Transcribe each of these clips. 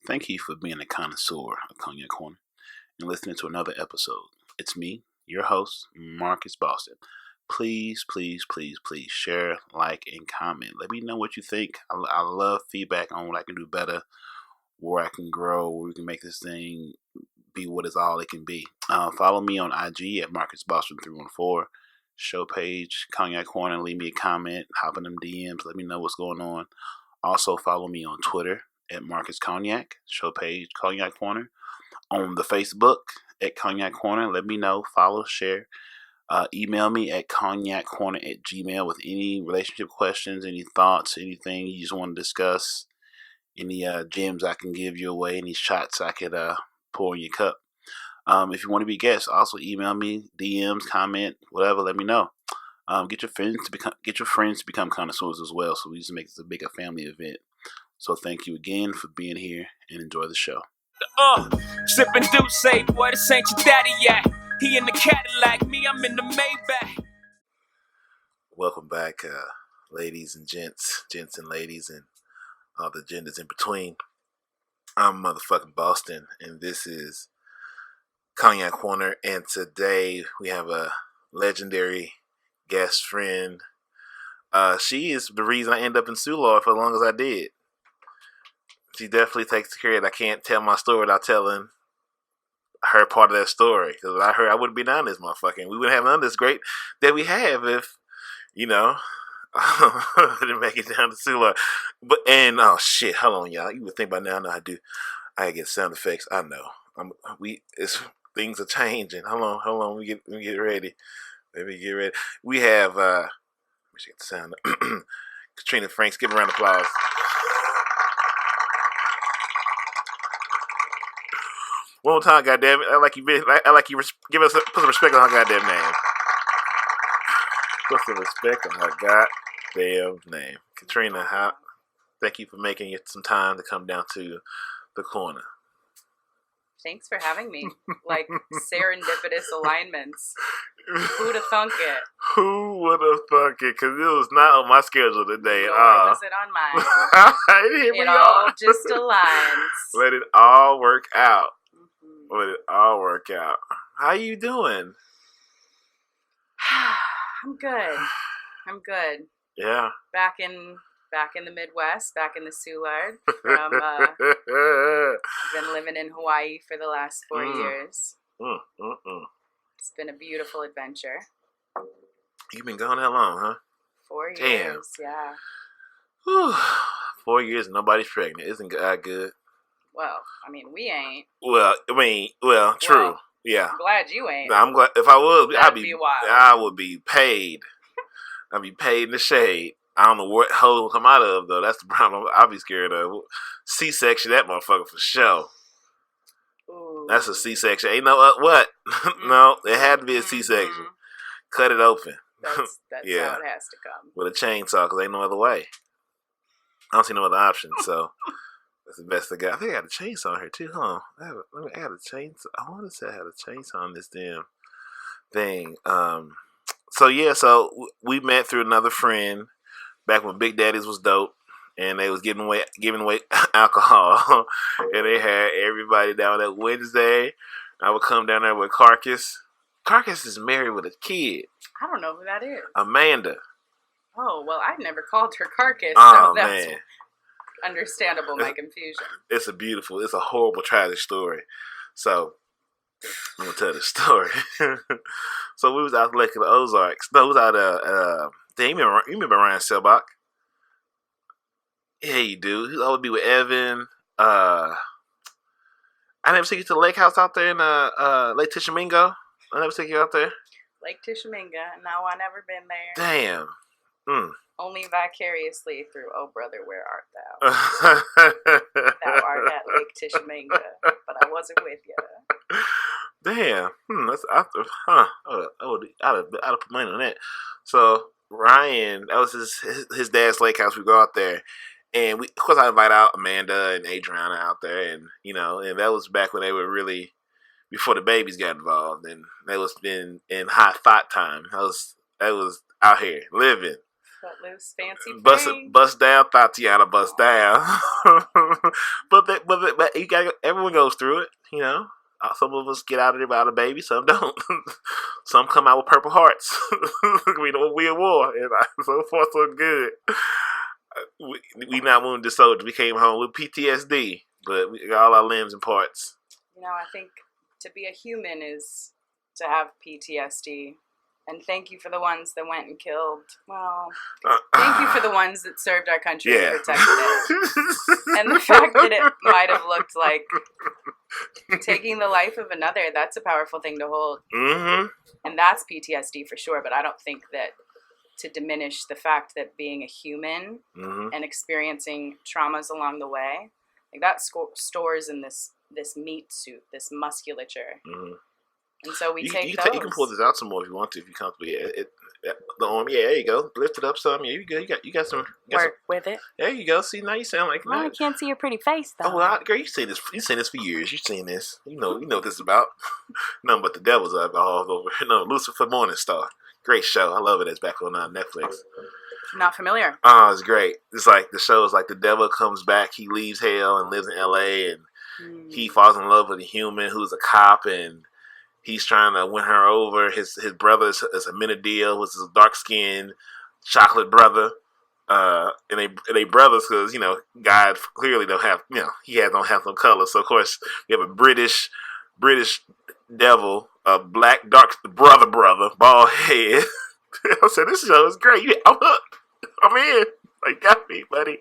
Thank you for being a connoisseur of Cognac Corner and listening to another episode. It's me, your host, Marcus Boston. Please share, like, and comment. Let me know what you think. I love feedback on what I can do better, where I can grow, where we can make this thing be what it's all it can be. Follow me on IG at Marcus Boston 314. Show page, Cognac Corner. Leave me a comment. Hop in them DMs. Let me know what's going on. Also, follow me on Twitter at Marcus Cognac. Show page, Cognac Corner. On the Facebook at Cognac Corner. Let me know. Follow, share. Email me at cognaccorner@gmail with any relationship questions, any thoughts, anything you just want to discuss, any gems I can give you away, any shots I could pour in your cup. If you want to be a guest, also email me, DMs, comment, whatever. Let me know. Get your friends to become connoisseurs as well. So we just make this a bigger family event. So thank you again for being here and enjoy the show. Sipping Douce, boy, this ain't your daddy yet. He in the Cadillac, me, I'm in the Maybach. Welcome back, ladies and gents and ladies, and all the genders in between. I'm motherfucking Boston, and this is Cognac Corner, and today we have a legendary guest friend. She is the reason I end up in Soulard for as long as I did. She definitely takes care of it. I can't tell my story without telling her part of that story. Because I heard I wouldn't be down this motherfucking. We wouldn't have none of this great that we have if, I didn't make it down to Soulard. Oh shit, hold on, y'all. You would think by now I know how to do. I get sound effects. I know. Things are changing. Hold on. We get ready. Let me get ready. We have let me get the sound. Katrina Frank. Give a round of applause. One more time, goddamn it! I like you. Give us put some respect on her goddamn name. Put some respect on her goddamn name, Katrina. Thank you for making it some time to come down to the corner. Thanks for having me. Like serendipitous alignments. Who'd have thunk it? Who would have thunk it? Because it was not on my schedule today. Nor was it on mine. It all just aligns. Let it all work out. Let it all work out. How you doing? I'm good. Yeah. Back in the Midwest, back in the Soulard. I've been living in Hawaii for the last 4 years. It's been a beautiful adventure. You've been gone that long, huh? 4 years. Damn. Yeah. Whew. 4 years and nobody's pregnant. Isn't that good? Well, I mean, we ain't. Well, true. Well, yeah. I'm glad you ain't. I'm glad. If I was, That'd be wild. I would be paid. I'd be paid in the shade. I don't know what hole will come out of, though. That's the problem I'll be scared of. C-section, that motherfucker for sure. Ooh. That's a C-section. Ain't no what? No, it had to be a C-section. Cut it open. That's yeah. how it has to come. With a chainsaw, because ain't no other way. I don't see no other option, so that's the best I got. I think I had a chainsaw here, too, huh? I had a chainsaw. I want to say I had a chainsaw on this damn thing. So we met through another friend back when Big Daddy's was dope, and they was giving away alcohol, and they had everybody down that Wednesday. I would come down there with Carcass. Carcass is married with a kid. I don't know who that is. Amanda. Oh, well, I've never called her Carcass, Oh, so that's man. Understandable, my confusion. It's a horrible, tragic story. So, I'm going to tell the story. So, we was out Lake of the Ozarks. No, we was out you remember Ryan Selbach? Yeah, you do. He always be with Evan. I never took you to the lake house out there in Lake Tishomingo. I never took you out there. Lake Tishomingo. No, I never been there. Damn. Only vicariously through Oh Brother, Where Art Thou? Thou art at Lake Tishomingo, but I wasn't with you. Damn. That's after. Huh. I'd have put money on that. So Ryan, that was his dad's lake house. We go out there, and of course I invite out Amanda and Adriana out there, and and that was back when they were really before the babies got involved, and they was in high thought time. That was out here living. Footloose, fancy Bust down, Tatiana, bust down. but you got everyone goes through it, you know. Some of us get out of the baby, some don't. Some come out with purple hearts. We at war, and so far so good. We not wounded soldiers. We came home with PTSD, but we got all our limbs and parts. You know, I think to be a human is to have PTSD. And thank you for the ones that went and killed. Well, thank you for the ones that served our country and protected it. And the fact that it might have looked like taking the life of another, that's a powerful thing to hold. Mm-hmm. And that's PTSD for sure. But I don't think that to diminish the fact that being a human and experiencing traumas along the way, like that stores in this meat suit, this musculature. Mm-hmm. And so you can pull this out some more if you want to, if you're comfortable. The arm, there you go. Lift it up some. Yeah, you got some. Work with it. There you go. See, now you sound like. Well, I can't see your pretty face though. Oh, well, girl, you've seen this. You've seen this for years. You've seen this. You know what this is about. Nothing but the devil's all over. No, Lucifer Morningstar. Great show. I love it. It's back on Netflix. Not familiar. Oh, it's great. It's like the show is like the devil comes back. He leaves hell and lives in L.A. and he falls in love with a human who's a cop and. He's trying to win her over. His brother is a Menadil, who's a dark-skinned chocolate brother. And they brothers because, God clearly don't have, don't have no color. So, of course, we have a British devil, a black, dark brother, bald head. I said, this show is great. I'm hooked. I'm in. Like, got me, buddy.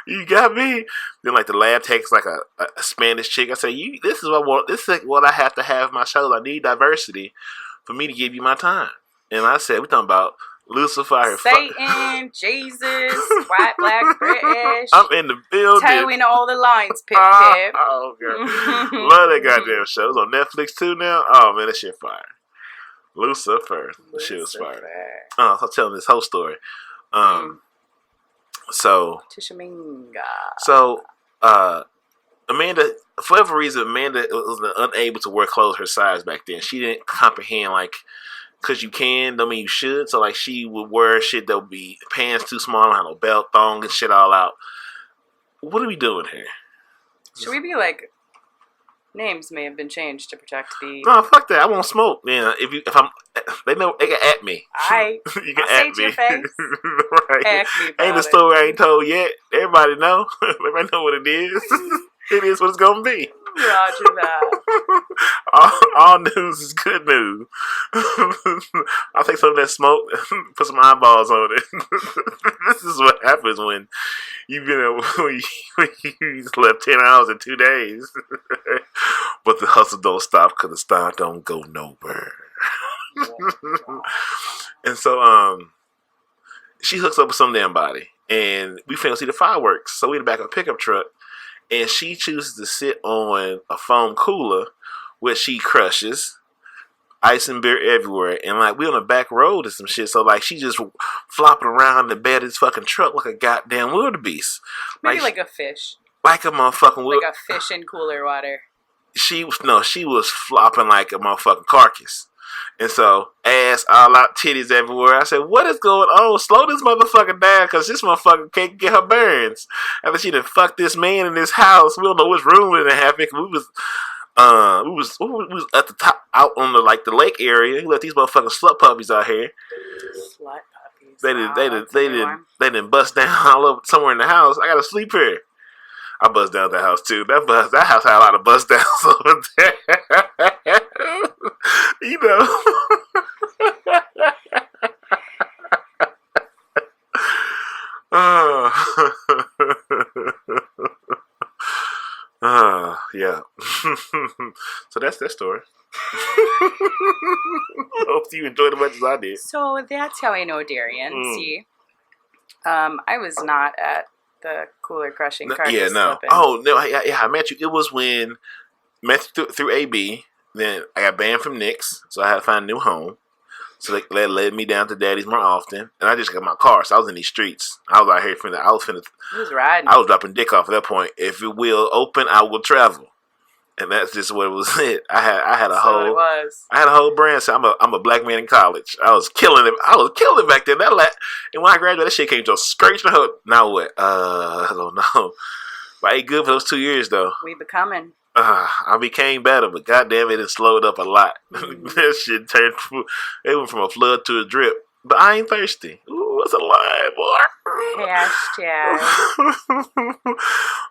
You got me. Then like the lab tech's like a Spanish chick. I say, this is what I want. This is what I have to have in my shows. I need diversity for me to give you my time. And I said, we're talking about Lucifer, Satan, Jesus, white, black, British. I'm in the building. Towing all the lines, Pip. Oh, girl. Love that goddamn show. It's on Netflix too now. Oh man, that shit fire. Lucifer. That shit was fire. Oh, I'm telling this whole story. So Amanda, for whatever reason, Amanda was unable to wear clothes her size back then. She didn't comprehend, like, because you can, don't mean you should. So, like, she would wear shit that would be pants too small, don't have no belt, thong, and shit all out. What are we doing here? Should we be like, names may have been changed to protect the... No, fuck that. I won't smoke. Yeah, they know, they can at me. You can I'll at say me. to your face. Right. Ask me about Ain't a story I ain't told yet. Everybody know. Everybody know what it is. It is what it's gonna be. Roger that. all news is good news. I'll take some of that smoke, put some eyeballs on it. This is what happens when you've been when you slept 10 hours in 2 days. But the hustle don't stop because the star don't go nowhere. And so she hooks up with some damn body and we finna see the fireworks. So we in the back of a pickup truck and she chooses to sit on a foam cooler which she crushes. Ice and beer everywhere. And like we on the back road or some shit. So like she just flopping around the bed of this fucking truck like a goddamn wildebeest. Maybe like a fish. Like a motherfucking like a fish in cooler water. She was flopping like a motherfucking carcass. And so, ass all out, titties everywhere. I said, what is going on? Slow this motherfucker down because this motherfucker can't get her burns. After she done fucked this man in this house, we don't know which room it happened. We was at the top, out on the lake area. He let these motherfucking slut puppies out here. Slut puppies. They didn't bust down all over somewhere in the house. I gotta sleep here. I bust down the house too. That house had a lot of bust downs over there. You know. Yeah. So that's that story. Hope you enjoyed it as much as I did. So that's how I know Darian. See, I was not at the cooler crushing carcass. Yeah, no. Flipping. Oh no, yeah, I met you. It was when met through AB. Then I got banned from Knicks, so I had to find a new home. So they led me down to Daddy's more often, and I just got my car. So I was in these streets. I was out here He was riding. I was dropping dick off at that point. If it will open, I will travel. And that's just what it was. I had a So whole it was. I had a whole brand. So I'm a black man in college. I was killing it. I was killing it back then. And when I graduated, that shit came to straight to the hook. Now what? I don't know. But I ate good for those 2 years though. We becoming. I became better, but goddamn it slowed up a lot. That shit turned. It went from a flood to a drip. But I ain't thirsty. Ooh, that's a lie, boy. Hashtag.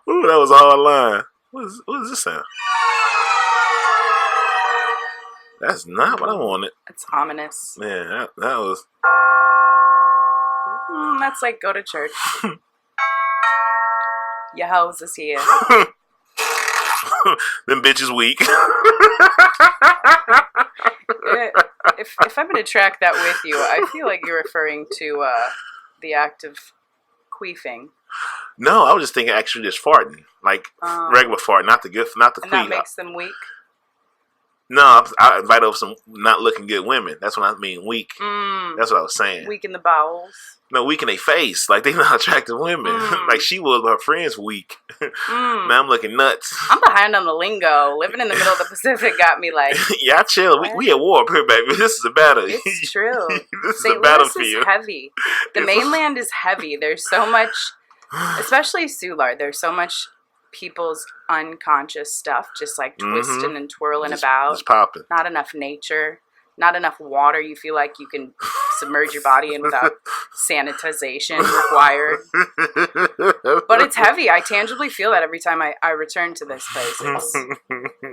Ooh, that was a hard line. What does this sound? That's not what I wanted. It's ominous. Yeah, that was. That's like go to church. Your house is here. Them bitches weak. If I'm going to track that with you, I feel like you're referring to the act of queefing. No, I was just thinking actually just farting. Like regular fart, not the good, not the and queef. And that makes them weak? No, I invite over some not looking good women. That's what I mean, weak. That's what I was saying. Weak in the bowels? No, weak in their face. Like, they not attractive women. Like, she was, but her friends weak. Now I'm looking nuts. I'm behind on the lingo. Living in the middle of the Pacific got me like... Yeah, I chill. We at war up here, baby. This is a battle. It's true. This is St. a battlefield. Louis is heavy. The mainland is heavy. There's so much, especially Soulard, there's so much people's unconscious stuff just like twisting and twirling about. Just popping. Not enough nature. Not enough water you feel like you can submerge your body in without sanitization required. But it's heavy. I tangibly feel that every time I return to this place.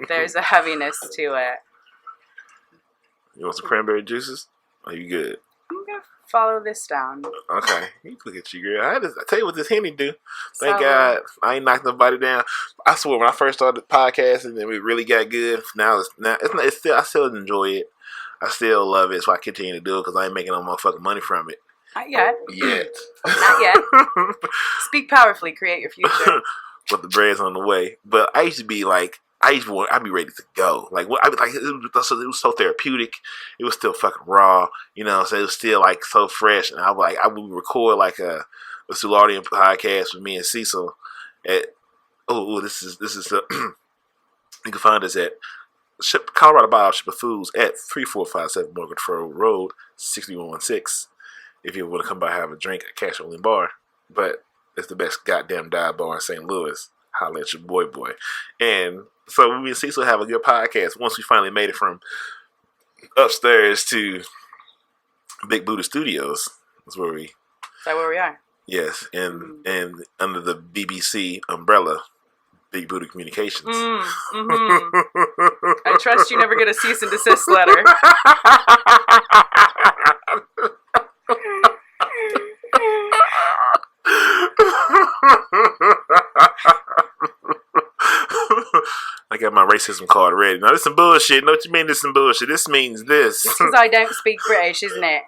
There's a heaviness to it. You want some cranberry juices? Are you good? I'm going to follow this down. Okay. You look at you, girl. I tell you what this Henny do. Thank God I ain't knocked nobody down. I swear, when I first started podcasting and it really got good, it's still, I still enjoy it. I still love it, so I continue to do it because I ain't making no motherfucking money from it. Not yet. Not yet. Speak powerfully, create your future. But the bread's on the way. But I used to be like, I'd be ready to go. Like, what? It was so therapeutic. It was still fucking raw, you know. So it was still like so fresh. And I would record like a Soulardian podcast with me and Cecil. This is you can find us at Colorado Bioship of Foods at 3457 Morgan Road, 6116. If you want to come by and have a drink at Cash Only Bar. But it's the best goddamn dive bar in St. Louis. Holla at your boy. And so me and Cecil have a good podcast once we finally made it from upstairs to Big Buddha Studios. That's where we... Is that where we are? Yes, and under the BBC umbrella, Big Buddha Communications. I trust you never get a cease and desist letter. I got my racism card ready. Now, this is some bullshit. Know what you mean this is some bullshit? This means this. It's because I don't speak British, isn't it?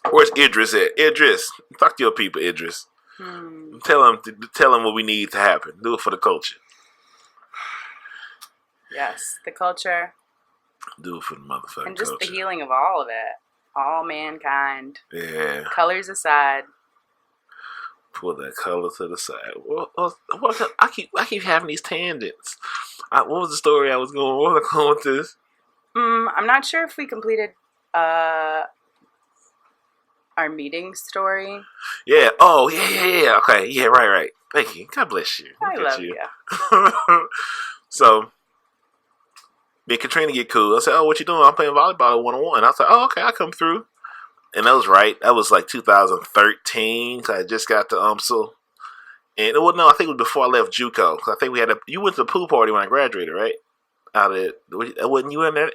Where's Idris at? Idris, talk to your people, Idris. Tell them what we need to happen. Do it for the culture. Yes, the culture. Do it for the motherfucking and just culture. The healing of all of it. All mankind. Yeah. Colors aside. Pull that color to the side. I keep having these tangents. What was the story I was going? Where was I going with this? I'm not sure if we completed our meeting story. Yeah. Oh, yeah. Okay. Yeah. Right. Thank you. God bless you. I love you. So, me and Katrina get cool. I said, "Oh, what you doing?" I'm playing volleyball 1-on-1. I was like, "Oh, okay, I'll come through." And that was right. That was like 2013. Cause I just got to UMSL. And I think it was before I left JUCO. Cause I think you went to the pool party when I graduated, right? Wasn't you in there?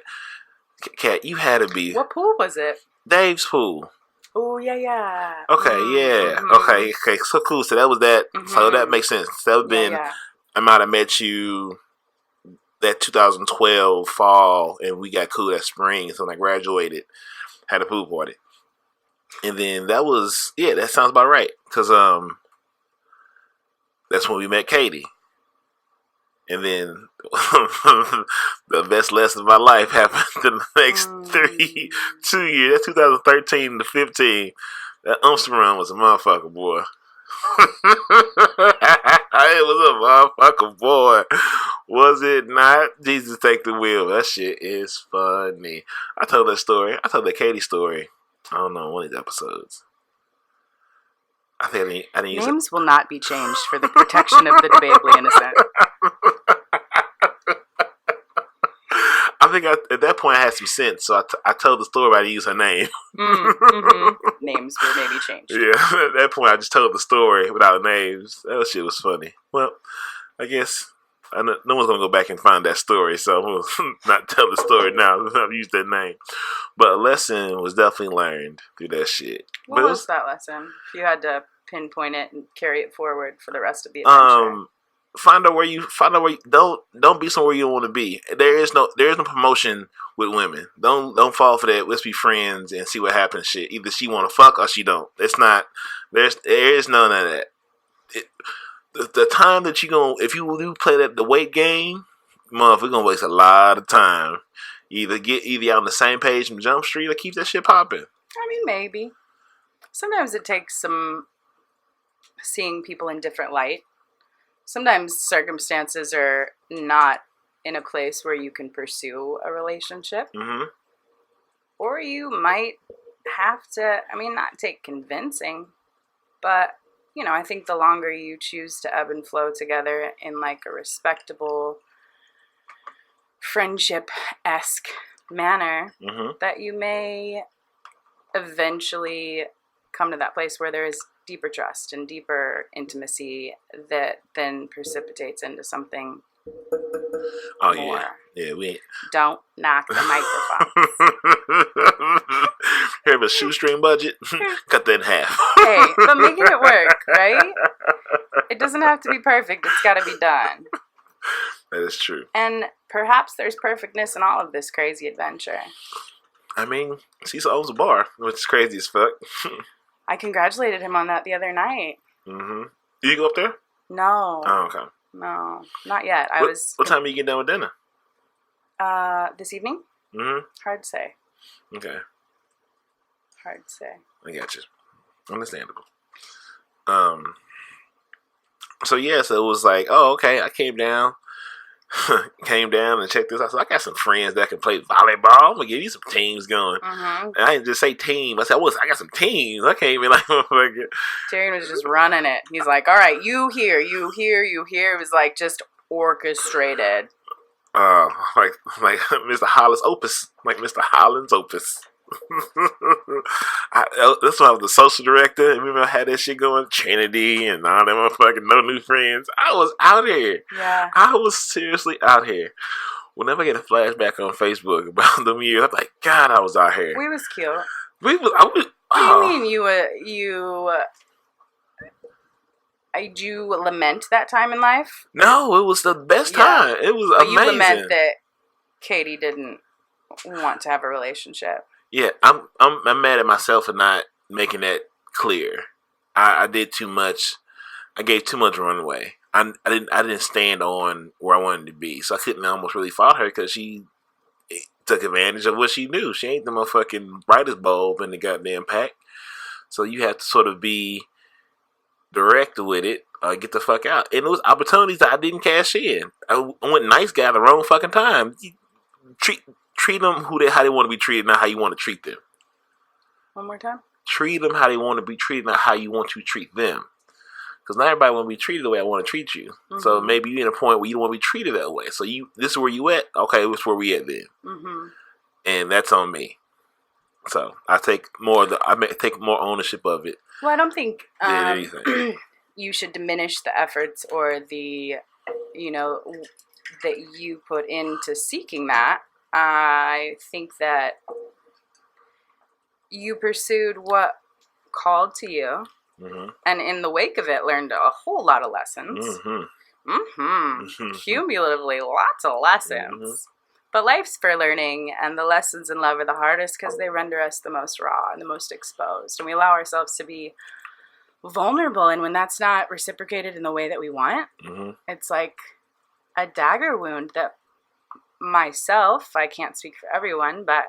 Kat, you had to be. What pool was it? Dave's pool. Oh, yeah. Okay, yeah. Okay. So cool. So that was that. So that makes sense. That would have been, I might have met you that 2012 fall, and we got cool that spring. So when I graduated, had a pool party. And then that was, that sounds about right. Because that's when we met Katie. And then the best lesson of my life happened in the next 2 years. That's 2013 to 15. That UMSL run was a motherfucker, boy. It was a motherfucker, boy. Was it not? Jesus, take the wheel. That shit is funny. I told that story. I told that Katie story. I don't know, one of these episodes. I think I didn't use Names will not be changed for the protection of the debatably innocent. I think at that point I had some sense, so I told the story, but I didn't use her name. Names will maybe change. Yeah, at that point I just told the story without names. That shit was funny. Well, I guess no one's gonna go back and find that story, so I'm gonna not tell the story now. I've used that name, but a lesson was definitely learned through that shit. What was that lesson? If you had to pinpoint it and carry it forward for the rest of the adventure. Find out where you don't be somewhere you don't want to be. There is no promotion with women. Don't fall for that. Let's be friends and see what happens. Shit. Either she want to fuck or she don't. It's not. There is none of that. The time that if you do play the weight game, we're gonna waste a lot of time. Either out on the same page from Jump Street or keep that shit popping. I mean, maybe. Sometimes it takes some seeing people in different light. Sometimes circumstances are not in a place where you can pursue a relationship. Mm-hmm. Or you might have to, not take convincing, but, I think the longer you choose to ebb and flow together in like a respectable, friendship-esque manner, that you may eventually come to that place where there is deeper trust and deeper intimacy that then precipitates into something more. Yeah, we ain't. Don't knock the microphone. Here, a shoestring budget, cut that in half. Hey, but making it work, right? It doesn't have to be perfect. It's got to be done. That is true. And perhaps there's perfectness in all of this crazy adventure. Cecil owns a bar, which is crazy as fuck. I congratulated him on that the other night. Mm-hmm. Did you go up there? No. Oh, okay. No, not yet. What time do you get done with dinner? This evening? Mm-hmm. Hard to say. Okay. Hard to say. I got you. Understandable. So it was like, oh, okay. I came down and checked this out. So I got some friends that can play volleyball. I'm gonna give you some teams going. And I didn't just say team. I said, I got some teams. I came in like, Tyrion was just running it. He's like, all right, you here, you here, you here. It was like just orchestrated. Like Mr. Holland's Opus. Like Mr. Holland's Opus. That's when I was the social director. Remember I had that shit going, Trinity and all that motherfucking no new friends. I was out here. Yeah. I was seriously out here. Whenever I get a flashback on Facebook about them years, I'm like, God, I was out here. We was cute. What do you mean do you lament that time in life? No, it was the best time. It was amazing. You lament that Katie didn't want to have a relationship. Yeah, I'm mad at myself for not making that clear. I did too much. I gave too much runway. I didn't stand on where I wanted to be, so I couldn't almost really fault her because she took advantage of what she knew. She ain't the motherfucking brightest bulb in the goddamn pack. So you have to sort of be direct with it or get the fuck out. And it was opportunities that I didn't cash in. I went nice guy the wrong fucking time. Treat them how they want to be treated, not how you want to treat them. One more time. Treat them how they want to be treated, not how you want to treat them. Because not everybody want to be treated the way I want to treat you. Mm-hmm. So maybe you're in a point where you don't want to be treated that way. So this is where you at. Okay, this is where we at then. Mm-hmm. And that's on me. So I take more ownership of it. Well, I don't think than anything. You should diminish the efforts or the that you put into seeking that. I think that you pursued what called to you, and in the wake of it, learned a whole lot of lessons. Cumulatively, lots of lessons. But life's for learning, and the lessons in love are the hardest because they render us the most raw and the most exposed, and we allow ourselves to be vulnerable. And when that's not reciprocated in the way that we want, it's like a dagger wound that myself, I can't speak for everyone, but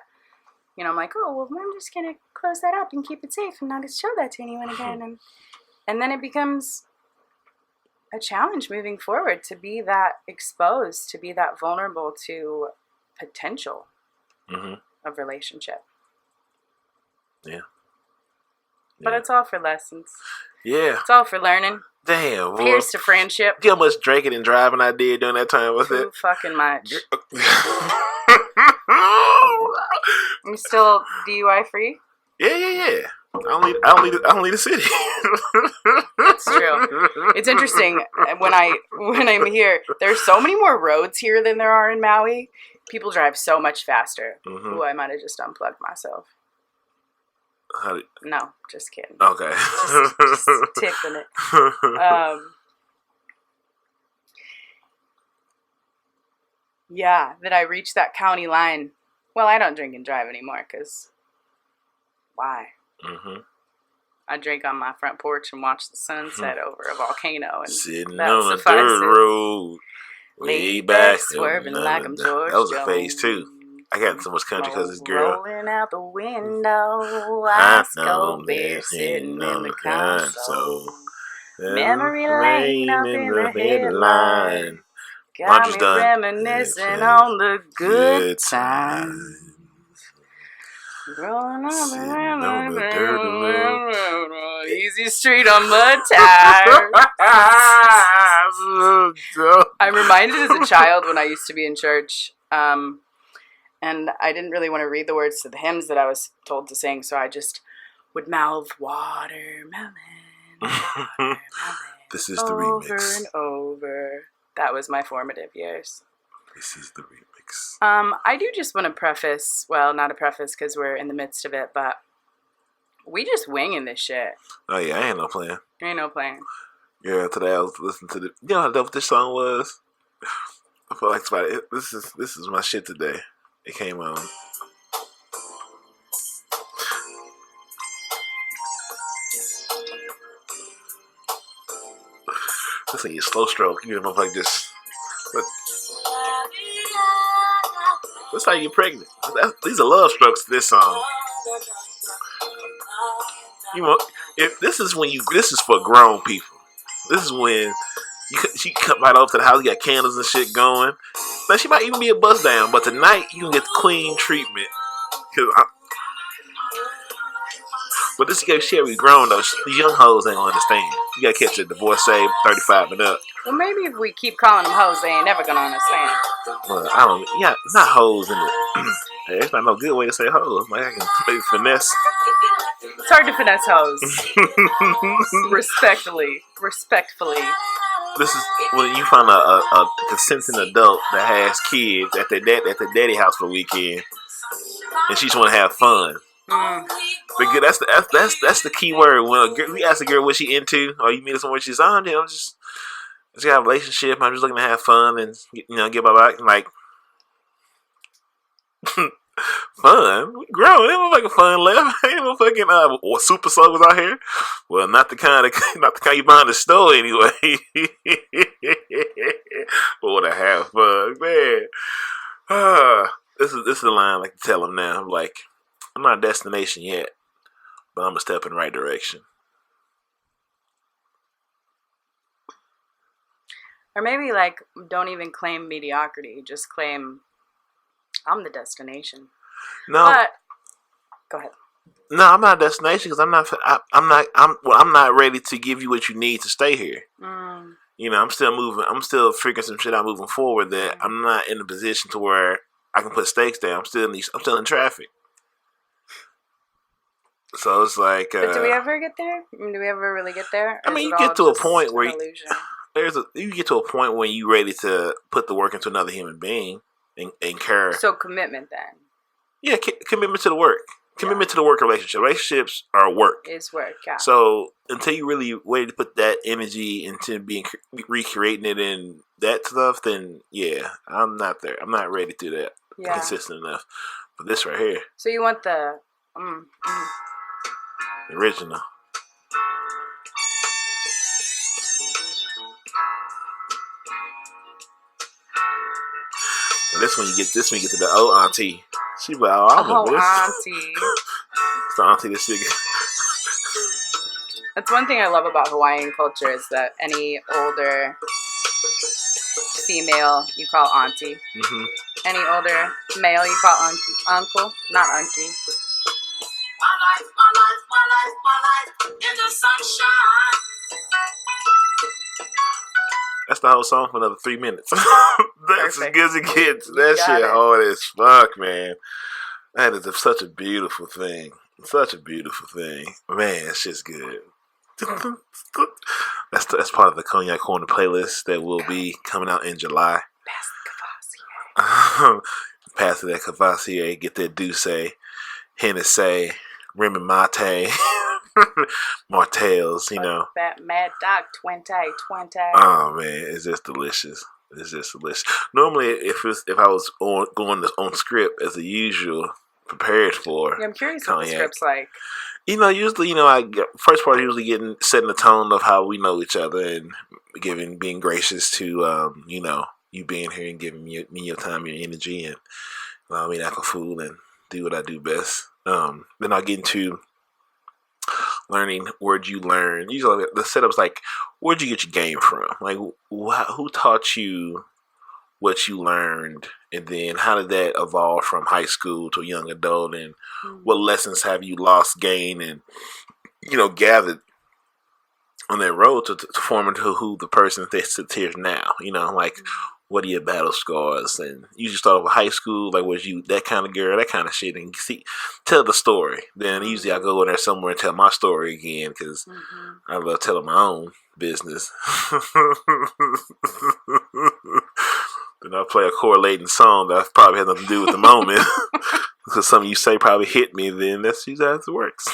I'm like, oh well, I'm just gonna close that up and keep it safe and not show that to anyone again, and then it becomes a challenge moving forward to be that exposed, to be that vulnerable to potential of relationship. Yeah. But it's all for lessons. Yeah. It's all for learning. Damn. Here's to friendship. You know how much drinking and driving I did during that time? What's Too it? fucking much. You still DUI free? Yeah. I don't leave the city. That's true. It's interesting when I'm here. There's so many more roads here than there are in Maui. People drive so much faster. Ooh, I might have just unplugged myself. No, just kidding. Okay. Just tickling it. Yeah, that I reached that county line. Well, I don't drink and drive anymore because why? I drink on my front porch and watch the sunset over a volcano. And sitting that on a suffices. dirt road. Way back. Swerving like I'm George That was a Jones. phase 2. I got so much country because this girl. Rolling out the window, I go bare sitting in the console. Memory lane up in the headline. Got me reminiscing on the good times. Growing up on the dirt easy street on mud tires. I'm reminded as a child when I used to be in church, and I didn't really want to read the words to the hymns that I was told to sing, so I just would mouth watermelon. This is the over remix. and over. That was my formative years. This is the remix. I do just want to preface, well, not a preface because we're in the midst of it, but we just winging this shit. Oh yeah, I ain't no plan. Ain't no plan. Yeah, today I was listening to you know how dope this song was? I feel like this is my shit today. It came on. This ain't your slow stroke. You know, like this. But that's how you get pregnant. These are love strokes to this song. You know, if this is for grown people. This is when she come right over to the house, you got candles and shit going. Now she might even be a bust down, but tonight you can get the queen treatment. But this girl, she be grown though. The young hoes ain't gonna understand. You gotta catch a divorce say 35 and up. Well, maybe if we keep calling them hoes, they ain't never gonna understand. Well, I don't. Yeah, not hoes in it. There's not no good way to say hoes. Like I can maybe finesse. It's hard to finesse hoes. Respectfully. This is when you find a consenting adult that has kids at the daddy house for the weekend, and she just want to have fun. But that's the key word. When we ask a girl what she into, or you meet her somewhere, she's on. I'm just got a relationship. I'm just looking to have fun and get my back. Like fun, we grown. Ain't no fucking fun left. Ain't no fucking super soakers out here. Well, not the kind you buy in the store anyway. But what I have fun, man. This is the line I like to tell them now. I'm like, I'm not a destination yet, but I'm a step in the right direction. Or maybe like don't even claim mediocrity. Just claim I'm the destination. No, but go ahead. No, I'm not a destination because I'm not ready to give you what you need to stay here. I'm still moving. I'm still figuring some shit out moving forward that I'm not in a position to where I can put stakes down. I'm still in traffic. So it's like. But do we ever get there? Do we ever really get there? I mean, you get to a point where you get to a point when you're ready to put the work into another human being and care. So commitment then. Yeah, commitment to the work. Commitment to the work relationship. Relationships are work. It's work, yeah. So until you really ready to put that energy into recreating it and that stuff, then yeah, I'm not there. I'm not ready to do that consistent enough. But this right here. So you want the original. And this one you get to the old auntie. She be like, I remember this. Auntie. It's the auntie that shit. That's one thing I love about Hawaiian culture is that any older female you call auntie. Mm-hmm. Any older male you call uncle, not auntie. My life in the sunshine. That's the whole song for another 3 minutes. That's Perfect. as good as it gets. You That got shit it. hard as fuck, man. That is such a beautiful thing. Such a beautiful thing. Man, it's just good. That's part of the Cognac Corner playlist that will be coming out in July. Pass that Cavassier, get that Douce, Hennessy, Remy Mate, Martels, you know. That Mad Dog 20. Oh man, it's just delicious. It's just delicious. Normally, if I was going on script as usual, prepared for. Yeah, I'm curious Cognac. what the script's like. Usually, first part usually setting the tone of how we know each other and being gracious to, you being here and giving me your time, your energy, and allow me to act a fool and do what I do best. Then I'll get into learning where'd you learn. Usually the setup's like, where'd you get your game from? Like, who taught you what you learned, and then how did that evolve from high school to young adult, and what lessons have you lost, gained, and gathered on that road to form into who the person that sits here now. Like, what are your battle scars? And you just start off with high school, like, was you that kind of girl, that kind of shit, and tell the story. Then usually I go in there somewhere and tell my story again, because I love telling my own business. Then I play a correlating song that probably has nothing to do with the moment, because something you say probably hit me. Then that's usually how it works.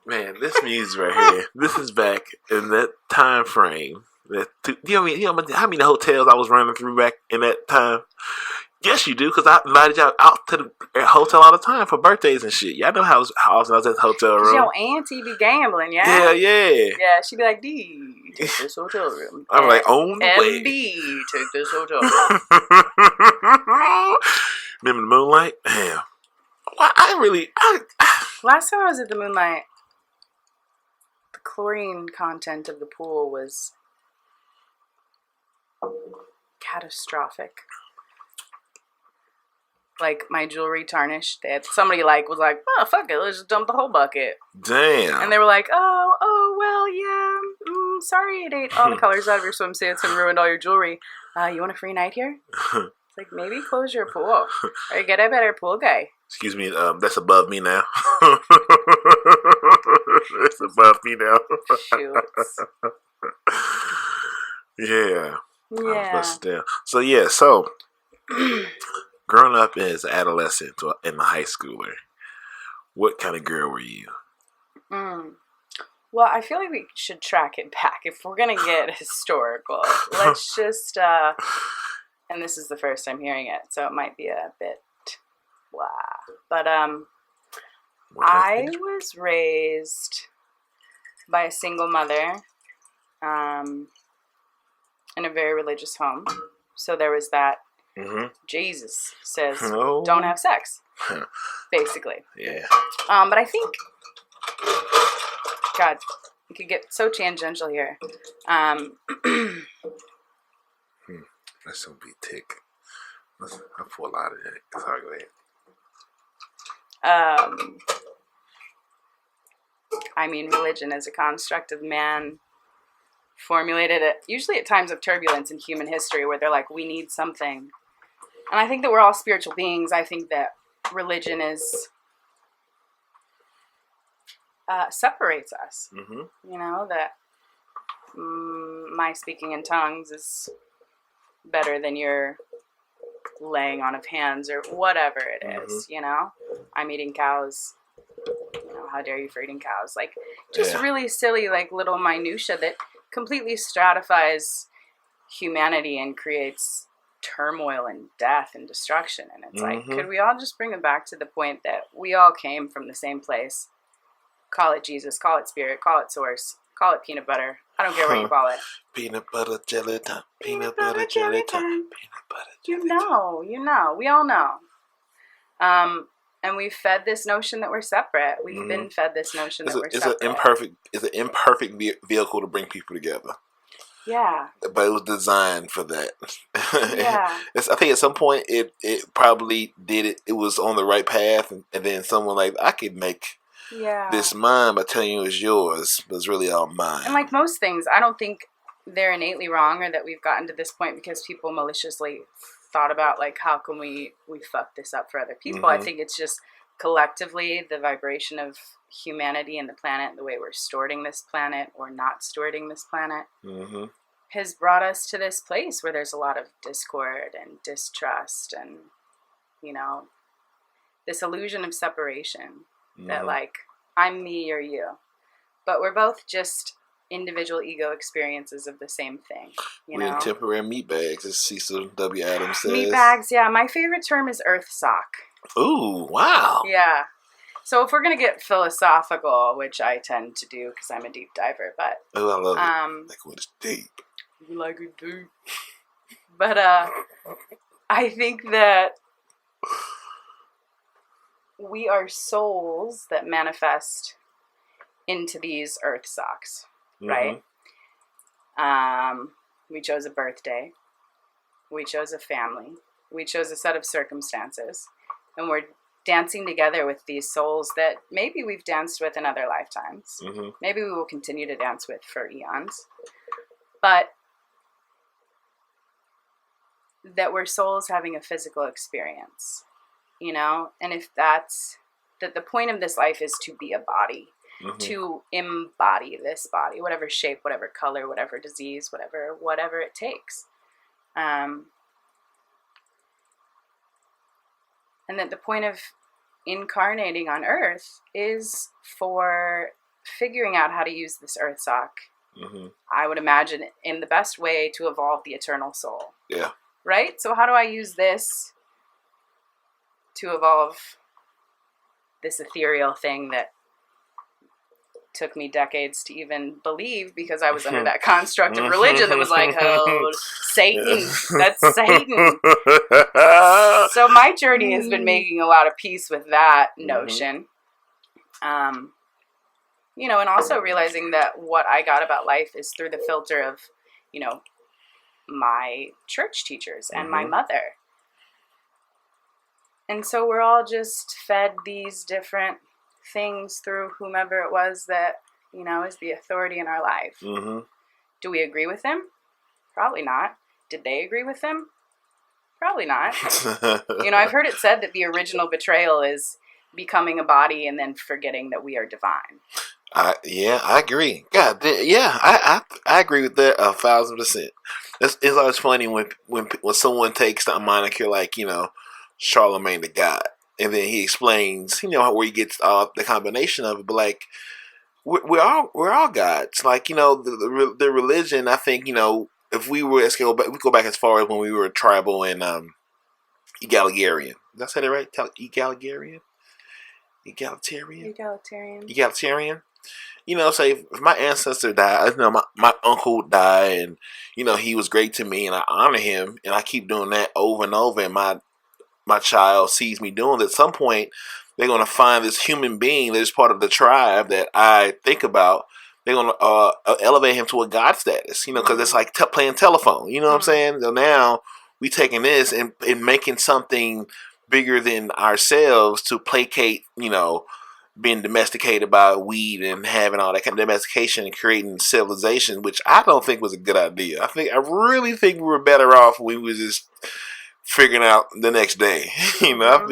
Man, this music right here. This is back in that time frame. How many hotels I was running through back in that time? Yes, you do, because I invited y'all out to the hotel all the time for birthdays and shit. Y'all know how often I was at the hotel room. Your auntie be gambling, yeah? Yeah. Yeah, she'd be like, D, take this hotel room. I'm like, on the way. MB, take this hotel room. Remember the Moonlight? Damn. Last time I was at the Moonlight, the chlorine content of the pool was catastrophic. Like, my jewelry tarnished. Somebody was like, oh, fuck it, let's just dump the whole bucket. Damn. And they were like, oh, well, yeah, sorry it ate all the colors out of your swimsuits and ruined all your jewelry. You want a free night here? It's like, maybe close your pool. Or get a better pool guy. Excuse me, that's above me now. That's above me now. Shoots. Yeah. Yeah. So growing up as an adolescent and a high schooler, what kind of girl were you? Well, I feel like we should track it back. If we're going to get historical, let's just, and this is the first time hearing it, so it might be a bit blah. But I was raised by a single mother in a very religious home. So there was that. Jesus says, don't have sex, basically. Yeah. But I think, God, you could get so tangential here. That's gonna be tick. I pour a lot of that. Sorry, go ahead. I mean, religion is a construct of man formulated usually at times of turbulence in human history where they're like, we need something. And I think that we're all spiritual beings. I think that religion separates us. That my speaking in tongues is better than your laying on of hands or whatever it is, I'm eating cows. How dare you for eating cows? Like, just really silly, like, little minutia that completely stratifies humanity and creates turmoil and death and destruction. And it's like, could we all just bring it back to the point that we all came from the same place? Call it Jesus, call it spirit, call it source, call it peanut butter, I don't care what you call it. Peanut butter jelly time. Peanut butter jelly time. Peanut butter jelly time. You know. We all know. And we've fed this notion that we're separate. We've been fed this notion that we're separate. It's an imperfect vehicle to bring people together. Yeah. But it was designed for that. Yeah. I think at some point it probably did it. It was on the right path, and then someone like, I could make this mine by telling you it's yours, but it's really all mine. And like most things, I don't think they're innately wrong or that we've gotten to this point because people maliciously thought about like how can we fuck this up for other people. I think it's just collectively the vibration of humanity and the planet, the way we're stewarding this planet or not stewarding this planet, has brought us to this place where there's a lot of discord and distrust and, you know, this illusion of separation that like I'm me, you're you, but we're both just individual ego experiences of the same thing. We're in temporary meat bags, as Cecil W. Adams says. Meat bags, yeah. My favorite term is earth sock. Ooh, wow. Yeah. So if we're going to get philosophical, which I tend to do because I'm a deep diver, but... Oh, I love it. Like when it's deep. You like it deep. But I think that we are souls that manifest into these earth socks, right? We chose a birthday. We chose a family. We chose a set of circumstances. And we're dancing together with these souls that maybe we've danced with in other lifetimes. Maybe we will continue to dance with for eons. But that we're souls having a physical experience, you know? And if that's... that the point of this life is to be a body. To embody this body, whatever shape, whatever color, whatever disease, whatever it takes. And that the point of incarnating on Earth is for figuring out how to use this earth sock, I would imagine, in the best way to evolve the eternal soul. Yeah. Right? So how do I use this to evolve this ethereal thing that took me decades to even believe because I was under that construct of religion that was like, oh, Satan, that's Satan. So my journey has been making a lot of peace with that notion. You know, and also realizing that what I got about life is through the filter of, you know, my church teachers and my mother. And so we're all just fed these different things through whomever it was that, you know, is the authority in our life. Do we agree with them? Probably not. Did they agree with them? Probably not. You know, I've heard it said that the original betrayal is becoming a body and then forgetting that we are divine. Yeah, I agree. God, yeah, I agree with that 1,000%. It's always funny when someone takes the moniker like, you know, Charlemagne the God. And then he explains, you know, where he gets the combination of it. But like, we're all gods. Like, you know, the religion. I think, you know, if we go back as far as when we were tribal and egalitarian. Did I say that right? Egalitarian. You know, say if my ancestor died, you know, my uncle died, and you know he was great to me, and I honor him, and I keep doing that over and over, and my child sees me doing it. At some point, they're going to find this human being that is part of the tribe that I think about. They're going to elevate him to a god status, you know, because it's like playing telephone. You know what I'm saying? So now we taking this and making something bigger than ourselves to placate, you know, being domesticated by weed and having all that kind of domestication and creating civilization, which I don't think was a good idea. I really think we were better off when we was just figuring out the next day. You know,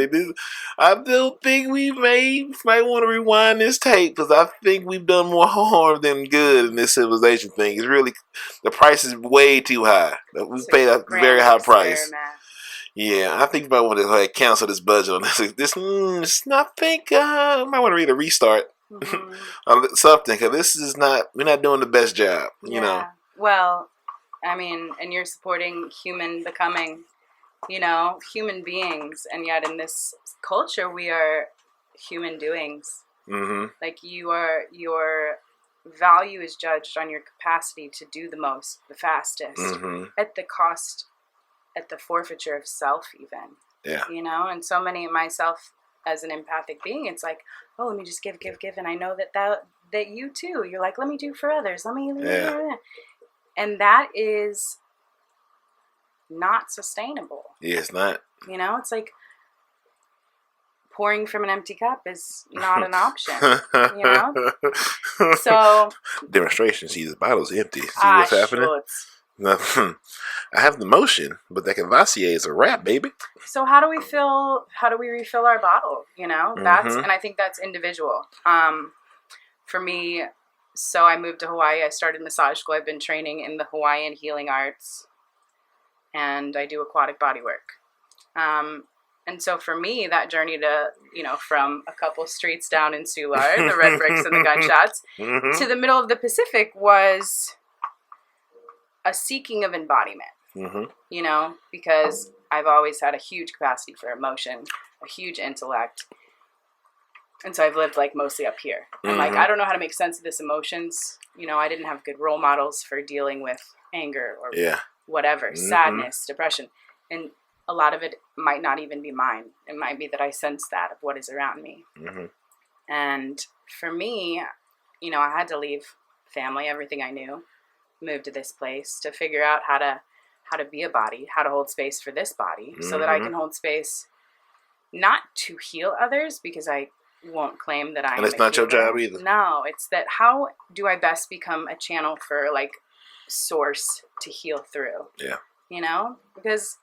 I still think we might want to rewind this tape because I think we've done more harm than good in this civilization thing. It's really, the price is way too high. We paid a very high price. Yeah, I think you might want to cancel this budget on this. I think I might want to read a restart. Something, because this is we're not doing the best job, you know. Well, I mean, and you're supporting human becoming, you know, human beings, and yet in this culture we are human doings. Like you're value is judged on your capacity to do the most, the fastest, at the cost, at the forfeiture of self even. Yeah. You know, and so many of myself as an empathic being, it's like, oh, let me just give. And I know that you too, you're like, let me do for others. And that is not sustainable. Yeah, it's not. You know, it's like pouring from an empty cup is not an option. You know? So demonstration, see, the bottle's empty. See what's happening? Nothing. I have the motion, but that Cavassier is a wrap, baby. So how do we refill our bottle? You know, that's, and I think that's individual. For me, so I moved to Hawaii. I started massage school. I've been training in the Hawaiian healing arts, and I do aquatic body work. And so for me, that journey to, you know, from a couple streets down in Soulard, the red bricks and the gunshots, to the middle of the Pacific was a seeking of embodiment, you know, because I've always had a huge capacity for emotion, a huge intellect. And so I've lived like mostly up here. And like, I don't know how to make sense of this emotions. You know, I didn't have good role models for dealing with anger or whatever, sadness, depression. And a lot of it might not even be mine. It might be that I sense that of what is around me. And for me, you know, I had to leave family, everything I knew, move to this place to figure out how to be a body, how to hold space for this body so that I can hold space not to heal others, because I won't claim that I am. And it's not your job either. No, it's that how do I best become a channel for like source to heal through? Yeah. You know? Because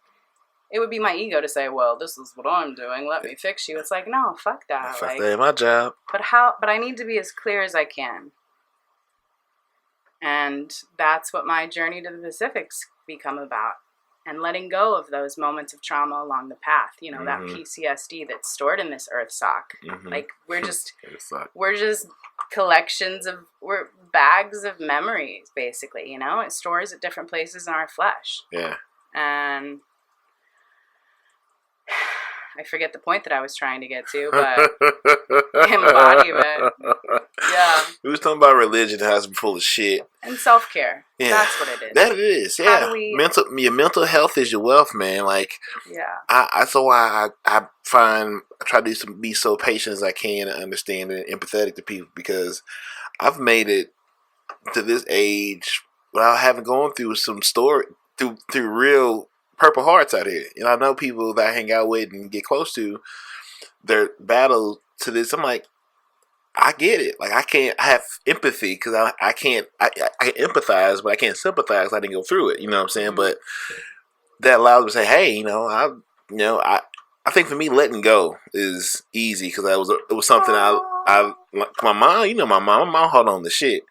it would be my ego to say, well, this is what I'm doing. Let me fix you. It's like, no, fuck that. Fuck like, that ain't my job. But I need to be as clear as I can. And that's what my journey to the Pacific's become about. And letting go of those moments of trauma along the path. You know, that PTSD that's stored in this earth sock. Like, we're just we're bags of memories, basically, you know? It stores at different places in our flesh. Yeah. And I forget the point that I was trying to get to, but embodiment. Yeah. We was talking about religion, how it's full of shit. And self-care. Yeah. That's what it is. That it is, yeah. Your mental health is your wealth, man. Like, that's why I try to be so patient as I can and understanding and empathetic to people, because I've made it to this age without having gone through some story, through real Purple Hearts out here. You know, I know people that I hang out with and get close to, their battle to this. I'm like, I get it. Like, I have empathy because I can empathize, but I can't sympathize. I didn't go through it. You know what I'm saying? But that allows me to say, hey, I think for me, letting go is easy because it was something I my mom hold on to shit.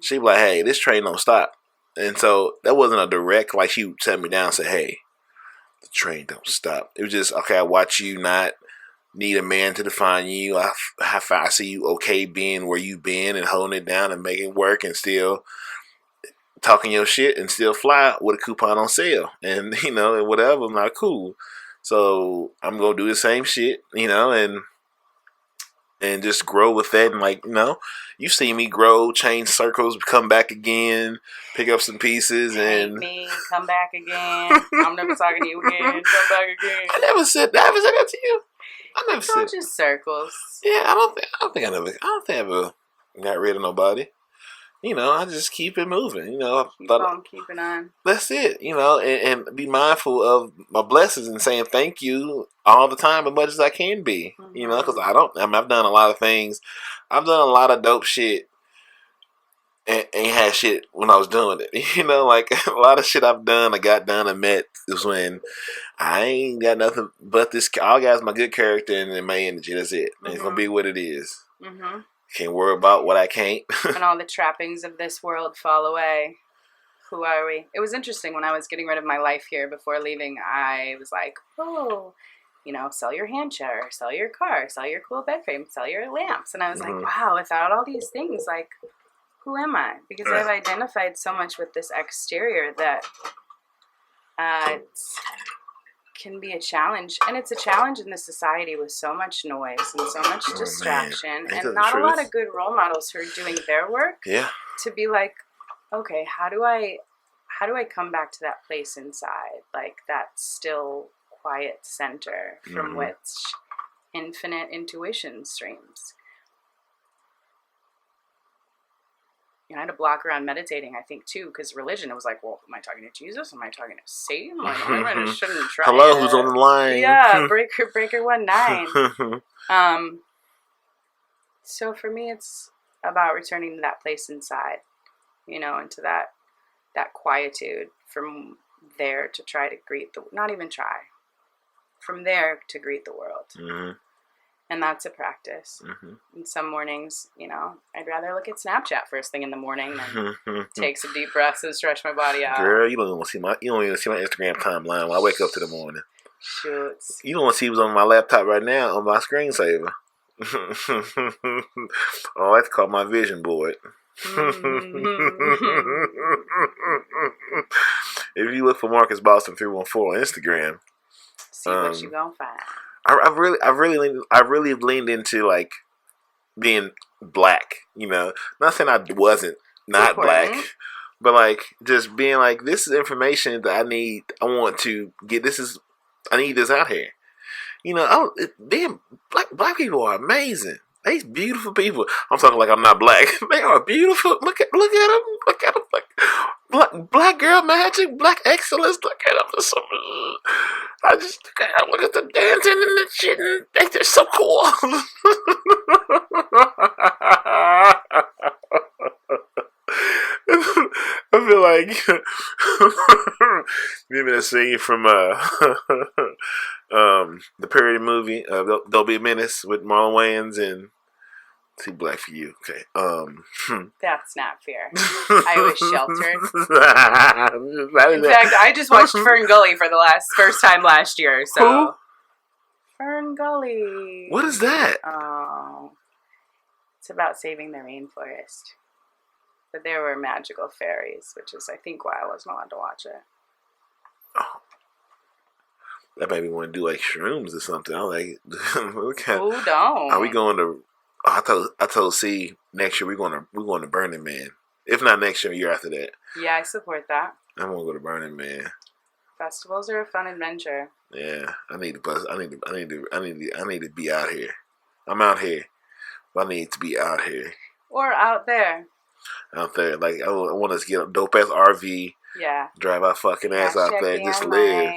She be like, hey, this train don't stop. And so that wasn't a direct, like, she sat me down and said, hey, the train don't stop. It was just, okay, I watch you not need a man to define you. I see you okay being where you been and holding it down and making it work and still talking your shit and still fly with a coupon on sale. And, you know, and whatever, I'm like, cool. So I'm going to do the same shit, you know, and just grow with that. And, like, you know, you see me grow, change circles, come back again, pick up some pieces, and me come back again. I'm never talking to you again. Come back again. I never said that to you. I never said. It's just circles. Yeah, I don't think I ever got rid of nobody. You know, I just keep it moving. You know, keeping on. That's it. You know, and be mindful of my blessings and saying thank you all the time as much as I can be. You know, because I've done a lot of things. I've done a lot of dope shit and ain't had shit when I was doing it. You know, like a lot of shit I've done, I got done and met is when I ain't got nothing but this. All I got is my good character and my energy. That's it. And it's gonna be what it is. Can't worry about what I can't. And all the trappings of this world fall away. Who are we? It was interesting when I was getting rid of my life here before leaving. I was like, oh, you know, sell your hand chair, sell your car, sell your cool bed frame, sell your lamps. And I was like, wow, without all these things, like, who am I? Because I've identified so much with this exterior that it's can be a challenge. And it's a challenge in this society with so much noise and so much distraction and not a lot of good role models who are doing their work. Yeah. To be like, okay, how do I come back to that place inside, like that still quiet center from which infinite intuition streams? You know, I had to block around meditating, I think, too, because religion, it was like, well, am I talking to Jesus? Am I talking to Satan? Like, I shouldn't try. Hello, who's on the line? Yeah, breaker 19. So for me, it's about returning to that place inside, you know, into that quietude. From there to try to greet not even try. From there to greet the world. Mm-hmm. And that's a practice. Mm-hmm. And some mornings, you know, I'd rather look at Snapchat first thing in the morning than take some deep breaths and stretch my body out. Girl, you don't even see my Instagram timeline when I wake up in the morning. Shoots. You don't want to see what's on my laptop right now on my screensaver. Oh, that's called my vision board. If you look for Marcus Boston 314 on Instagram, see what you gonna find. I really leaned into like being black, you know. Not saying I wasn't not black, but like just being like, this is information that I need. I want to get. I need this out here. You know, black people are amazing. They're beautiful people. I'm talking like I'm not black. They are beautiful. Look at them. Look at them. Like black girl magic, black excellence. Look at them. I look at them dancing and the shit, and they're so cool. I feel like remember that scene from the parody movie There'll Be a Menace with Marlon Wayans and too black for you. Okay. That's not fair. I was sheltered. In fact, I just watched Fern Gully for the first time last year. So who? Fern Gully. What is that? Oh, it's about saving the rainforest. But there were magical fairies, which is, I think, why I wasn't allowed to watch it. Oh. That made me want to do like shrooms or something. I'm like, who don't? Are we going to? I told C next year we're going to Burning Man. If not next year, year after that. Yeah, I support that. I'm gonna go to Burning Man. Festivals are a fun adventure. Yeah, I need to be out here. I'm out here, but I need to be out here. Or out there. Out there, like I want us to get a dope ass RV. Yeah. Drive our fucking ass out there and just live.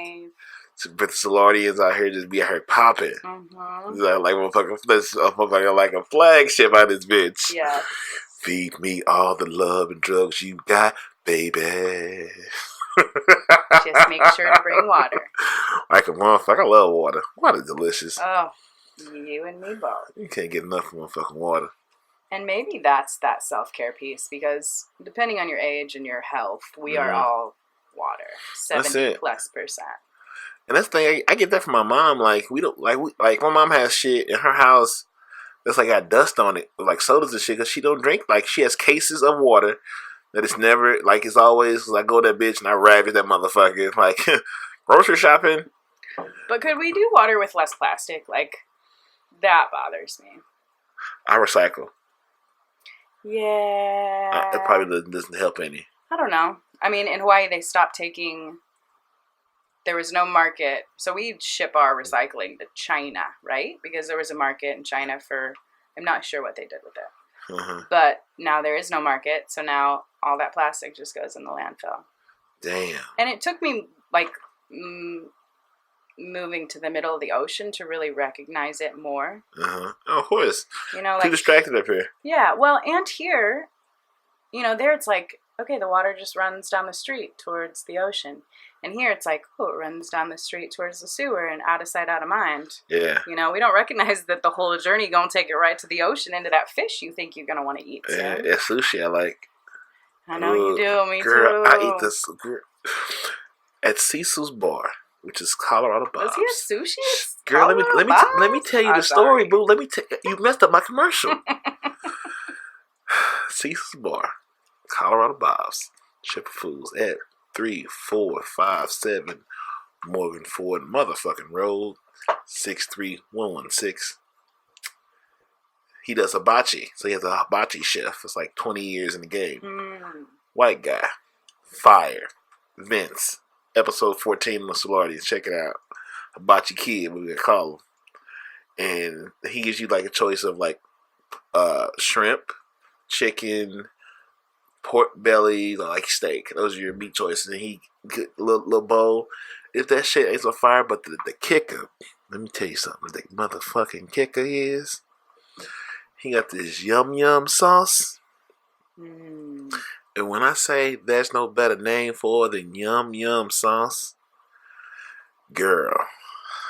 But the Soulardians out here just be out here popping. Mm-hmm. Like motherfucker, like a flagship out this bitch. Yeah. Feed me all the love and drugs you got, baby. Just make sure to bring water. Like a motherfucker, I love water. Water's delicious. Oh, you and me both. You can't get enough of motherfucking water. And maybe that's that self-care piece, because depending on your age and your health, we are all water. 70+%. And that's the thing, I get that from my mom. Like we don't like my mom has shit in her house that's like got dust on it, like sodas and shit, because she don't drink. Like she has cases of water that it's never like it's always. I go to that bitch and I ravage that motherfucker. Like grocery shopping. But could we do water with less plastic? Like that bothers me. I recycle. Yeah. It probably doesn't help any. I don't know. I mean, in Hawaii, they stopped taking. There was no market, so we ship our recycling to China, right? Because there was a market in China for, I'm not sure what they did with it. Mm-hmm. But now there is no market, so now all that plastic just goes in the landfill. Damn. And it took me, like, moving to the middle of the ocean to really recognize it more. Uh-huh. Oh, of course. You know, like, too distracted up here. Yeah, well, and here, you know, there it's like, okay, the water just runs down the street towards the ocean. And here it's like, oh, it runs down the street towards the sewer and out of sight, out of mind. Yeah. You know, we don't recognize that the whole journey going to take it right to the ocean into that fish you think you're going to want to eat. Yeah, it's sushi I like. I know you do, me girl, too. I eat this at Cecil's Bar, which is Colorado Bob's. Does he have sushi? Girl, let me tell you the story, boo. You messed up my commercial. Cecil's Bar, Colorado Bob's, Ship of Foods at 3, 4, 5, 7 Morgan Ford motherfucking Road, 63116. He does hibachi, so he has a hibachi chef. It's like 20 years in the game. White guy, fire. Vince, episode 14 on the Soulard. Check it out. Hibachi Kid, we would call him. And he gives you like a choice of like shrimp, chicken, pork belly, or like steak. Those are your meat choices. And he get a little bowl. If that shit ain't on fire, but the kicker, let me tell you something. The motherfucking kicker is he got this yum yum sauce. And when I say there's no better name for it than yum yum sauce, girl,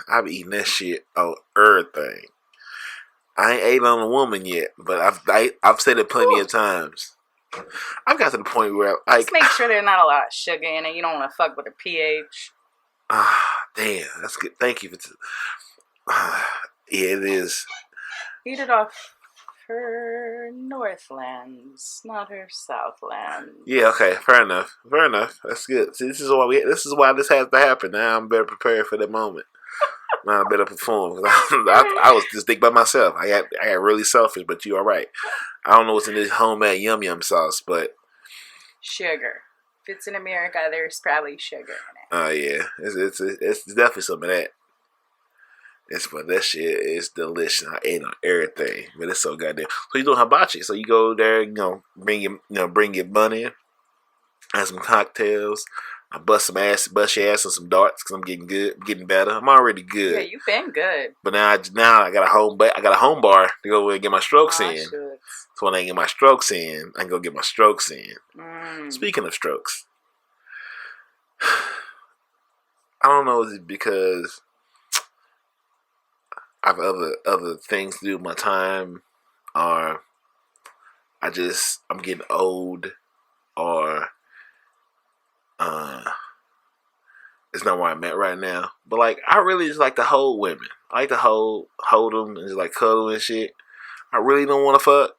I be eating that shit on everything. I ain't ate on a woman yet, but I've said it plenty of times. I've got to the point where just make sure there's not a lot of sugar in it. You don't want to fuck with a pH. Damn, that's good. Thank you for. Yeah, it is. Eat it off her Northlands, not her Southlands. Yeah, okay, fair enough. That's good. See, this is why this has to happen. Now I'm better prepared for that moment. Now I better perform. I was just thinking by myself. I got really selfish, but you are right. I don't know what's in this homemade yum yum sauce, but sugar. If it's in America, there's probably sugar in it. Oh yeah, it's definitely some of that. But that shit is delicious. I ate on everything, but it's so goddamn. So you doing hibachi? So you go there, bring your money, have some cocktails. I bust your ass on some darts because I'm getting good, I'm getting better. I'm already good. Yeah, you've been good. But now I got a home bar to go and get my strokes in. Shucks. So when I get my strokes in, I can go get my strokes in. Speaking of strokes, I don't know, is it because I have other things to do with my time, or I'm getting old, or it's not where I'm at right now. But like, I really just like to hold women. I like to hold them and just like cuddle and shit. I really don't want to fuck.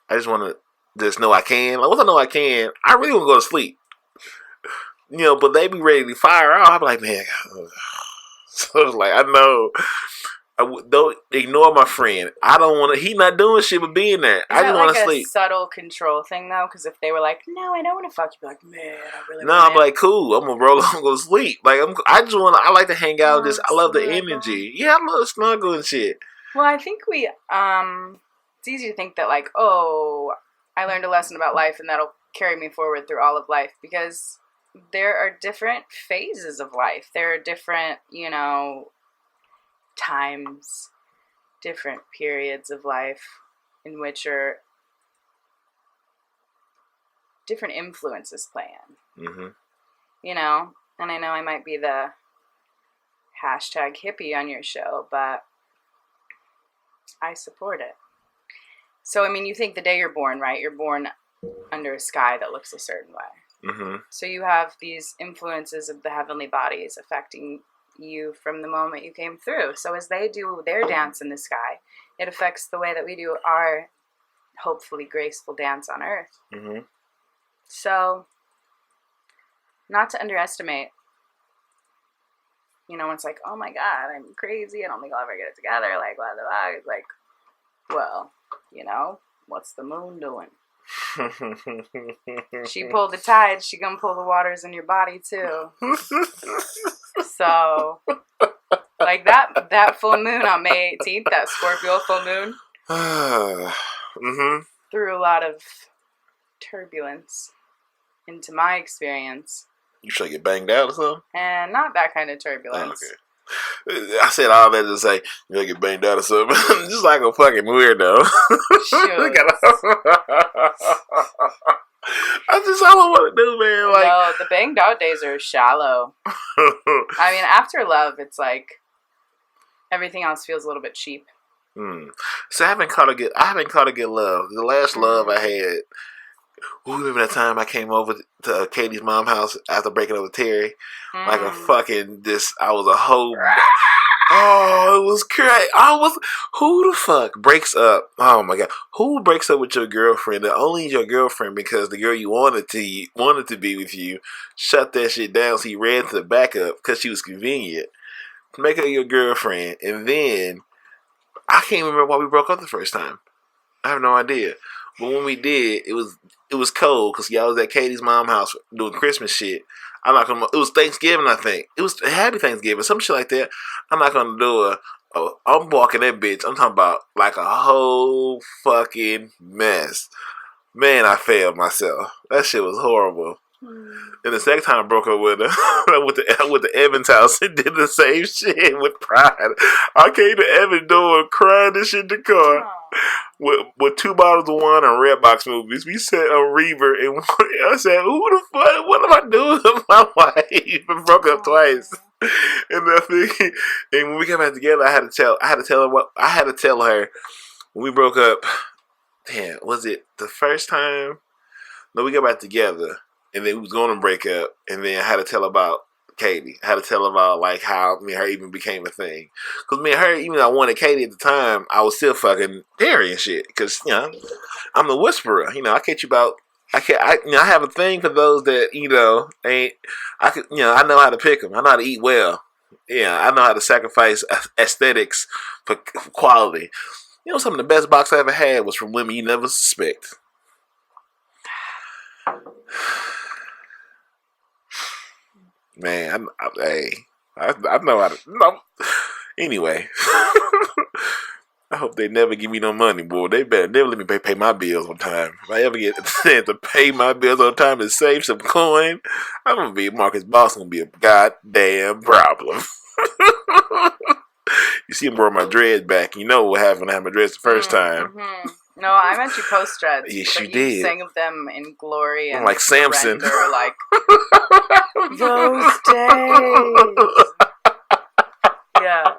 I just want to just know I can. Like once I know I can, I really want to go to sleep. But they be ready to fire out. I'm like, man. So it's like, I know. Don't ignore my friend. I don't want to. He not doing shit but being there. I just want to sleep. It's a subtle control thing though, because if they were like, "No, I don't want to fuck," you'd be like, "Man, I really." No, I'm like, cool. I'm gonna roll up and go to sleep. Like I like to hang out. I love the energy. Yeah, I love snuggle and shit. Well, I think it's easy to think that like, oh, I learned a lesson about life and that'll carry me forward through all of life, because there are different phases of life. There are different, times, different periods of life in which are different influences playing. And I know I might be the hashtag hippie on your show, but I support it. So, I mean, you think the day you're born, right? You're born under a sky that looks a certain way. So you have these influences of the heavenly bodies affecting you from the moment you came through. So as they do their dance in the sky, it affects the way that we do our hopefully graceful dance on earth. So not to underestimate, it's like, oh my God, I'm crazy, I don't think I'll ever get it together, like blah blah blah. It's like, well, what's the moon doing? She pulled the tides, she gonna pull the waters in your body too. So, like that full moon on May 18th, that Scorpio full moon, threw a lot of turbulence into my experience. You should get banged out or something? And not that kind of turbulence. Oh, okay. I said all that to say you gonna get banged out or something. Just like a fucking weirdo. That's all I want to do, man. Like, no, the banged out days are shallow. I mean, after love, it's like everything else feels a little bit cheap. So I haven't caught a good love. The last love I had. Remember that time I came over to Katie's mom's house after breaking up with Terry? Like a fucking I was a hoe. Oh, it was crazy. Who the fuck breaks up? Oh my god, who breaks up with your girlfriend? That only your girlfriend because the girl you wanted to be with you shut that shit down. So you ran to the backup because she was convenient. Make her your girlfriend, and then I can't remember why we broke up the first time. I have no idea. But when we did, it was cold because y'all was at Katie's mom's house doing Christmas shit. I'm not gonna. It was Thanksgiving, I think. It was Happy Thanksgiving, some shit like that. I'm not gonna do I'm walking that bitch. I'm talking about like a whole fucking mess. Man, I failed myself. That shit was horrible. And the second time I broke up with her, I went to Evan's house and did the same shit with pride. I came to Evan's door crying this shit in the car. With 2 bottles of wine and Redbox movies. We sat on Reaver and I said, who the fuck, what am I doing with my wife? We broke up twice. And when we came back together, I had to tell her when we broke up. Damn, was it the first time? No, we got back together and then we was going to break up, and then I had to tell about Katie. I had to tell about like how me and her even became a thing. Because me and her, even though I wanted Katie at the time, I was still fucking Terry and shit. Because I'm the whisperer. I catch you about. I have a thing for those that ain't. I know how to pick them. I know how to eat well. Yeah, I know how to sacrifice aesthetics for quality. Some of the best box I ever had was from women you never suspect. Man, I know how to. No. Anyway, I hope they never give me no money, boy. They better never let me pay my bills on time. If I ever get a chance to pay my bills on time and save some coin, I'm gonna be Marcus Boss. Gonna be a goddamn problem. You see him wear my dreads back. You know what happened when I had my dreads the first time. Mm-hmm. No, I meant you post dreads. Yes, you did. You sang of them in glory and like Samson. Like those days. Yeah.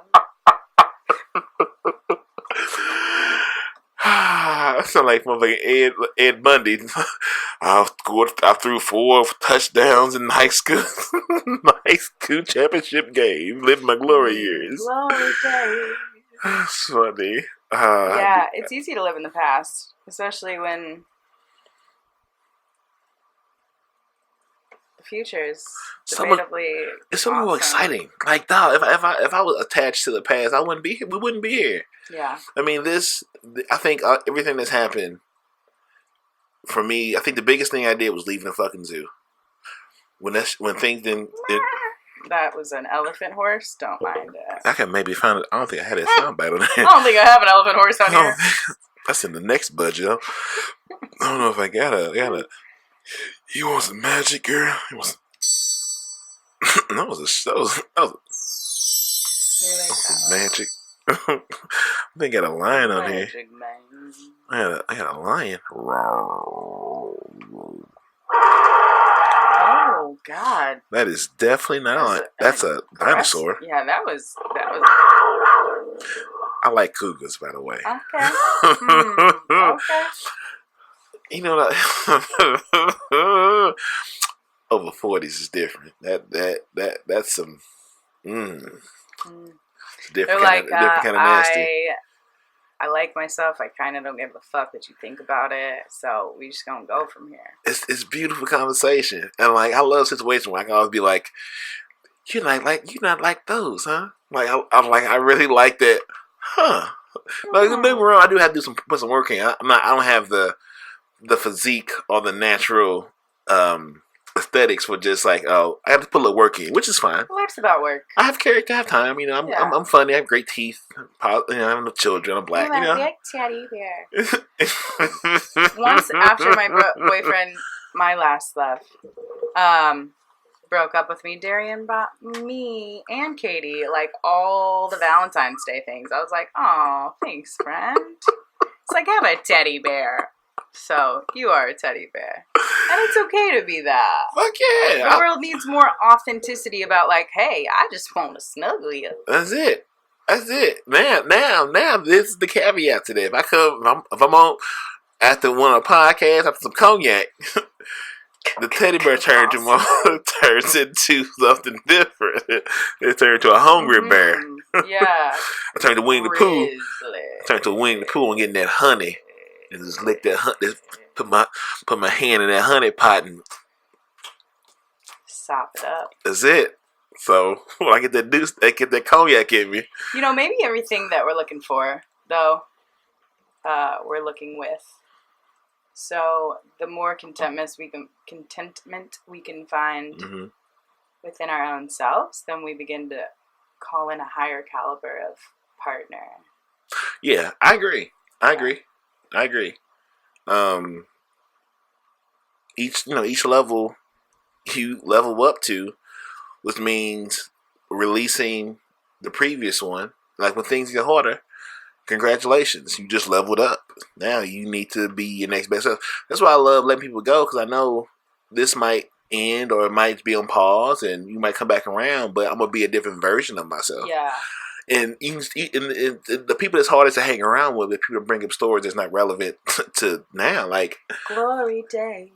I sound like motherfucking Ed Bundy. I threw 4 touchdowns in high school championship game. Lived my glory years. Glory days. That's funny. Yeah, it's easy to live in the past, especially when the future is debatably it's so more exciting. Like, dog, if I was attached to the past, I wouldn't be here. We wouldn't be here. Yeah. I mean, I think everything that's happened for me, I think the biggest thing I did was leaving the fucking zoo. When things didn't. That was an elephant horse. Don't mind it. I can maybe find it. I don't think I had that sound bite on there. I don't think I have an elephant horse on here. That's in the next budget. I don't know if I got a. You want some magic, girl? That was magic. I think I got a lion on here. Man. I got a lion. Oh God! That is definitely not a lion. That's a dinosaur. Yeah, that was. I like cougars, by the way. Okay. Okay. You know that over 40s is different. That's some different kind of nasty. I like myself. I kind of don't give a fuck what you think about it. So we just gonna go from here. It's beautiful conversation, and like I love situations where I can always be like, you're not like those, huh? Like I really like that, huh? Like don't get me wrong, I do have to put some work in. I don't have the physique or the natural aesthetics for just like, oh, I have to put a little work in, which is fine. Life's about work. I have character, I have time. I'm funny. I have great teeth. I have no children. I'm black. You're a big teddy bear. Once after my boyfriend, my last love, broke up with me, Darian bought me and Katie like all the Valentine's Day things. I was like, oh, thanks, friend. It's like I have a teddy bear. So, you are a teddy bear. And it's okay to be that. Fuck yeah. The world needs more authenticity about like, hey, I just want to snuggle you. That's it. Now, this is the caveat to that. If I'm on after one of the podcasts, after some cognac, the teddy bear turns into something different. It turns into a hungry bear. Yeah. I turned to Winnie the Pooh. Grizzly. I turned to Winnie the Pooh and getting that honey. And just lick that honey. Put my hand in that honey pot and sop it up. That's it. So when I get that cognac in me. You know, maybe everything that we're looking for, though, we're looking with. So the more contentment we can find Mm-hmm. within our own selves, then we begin to call in a higher caliber of partner. Yeah, I agree. Each level you level up to, which means releasing the previous one. Like when things get harder, congratulations, you just leveled up. Now you need to be your next best self. That's why I love letting people go, because I know this might end or it might be on pause, and you might come back around, but I'm gonna be a different version of myself. Yeah. And the people that's hardest to hang around with, the people that bring up stories that's not relevant to now, like glory days.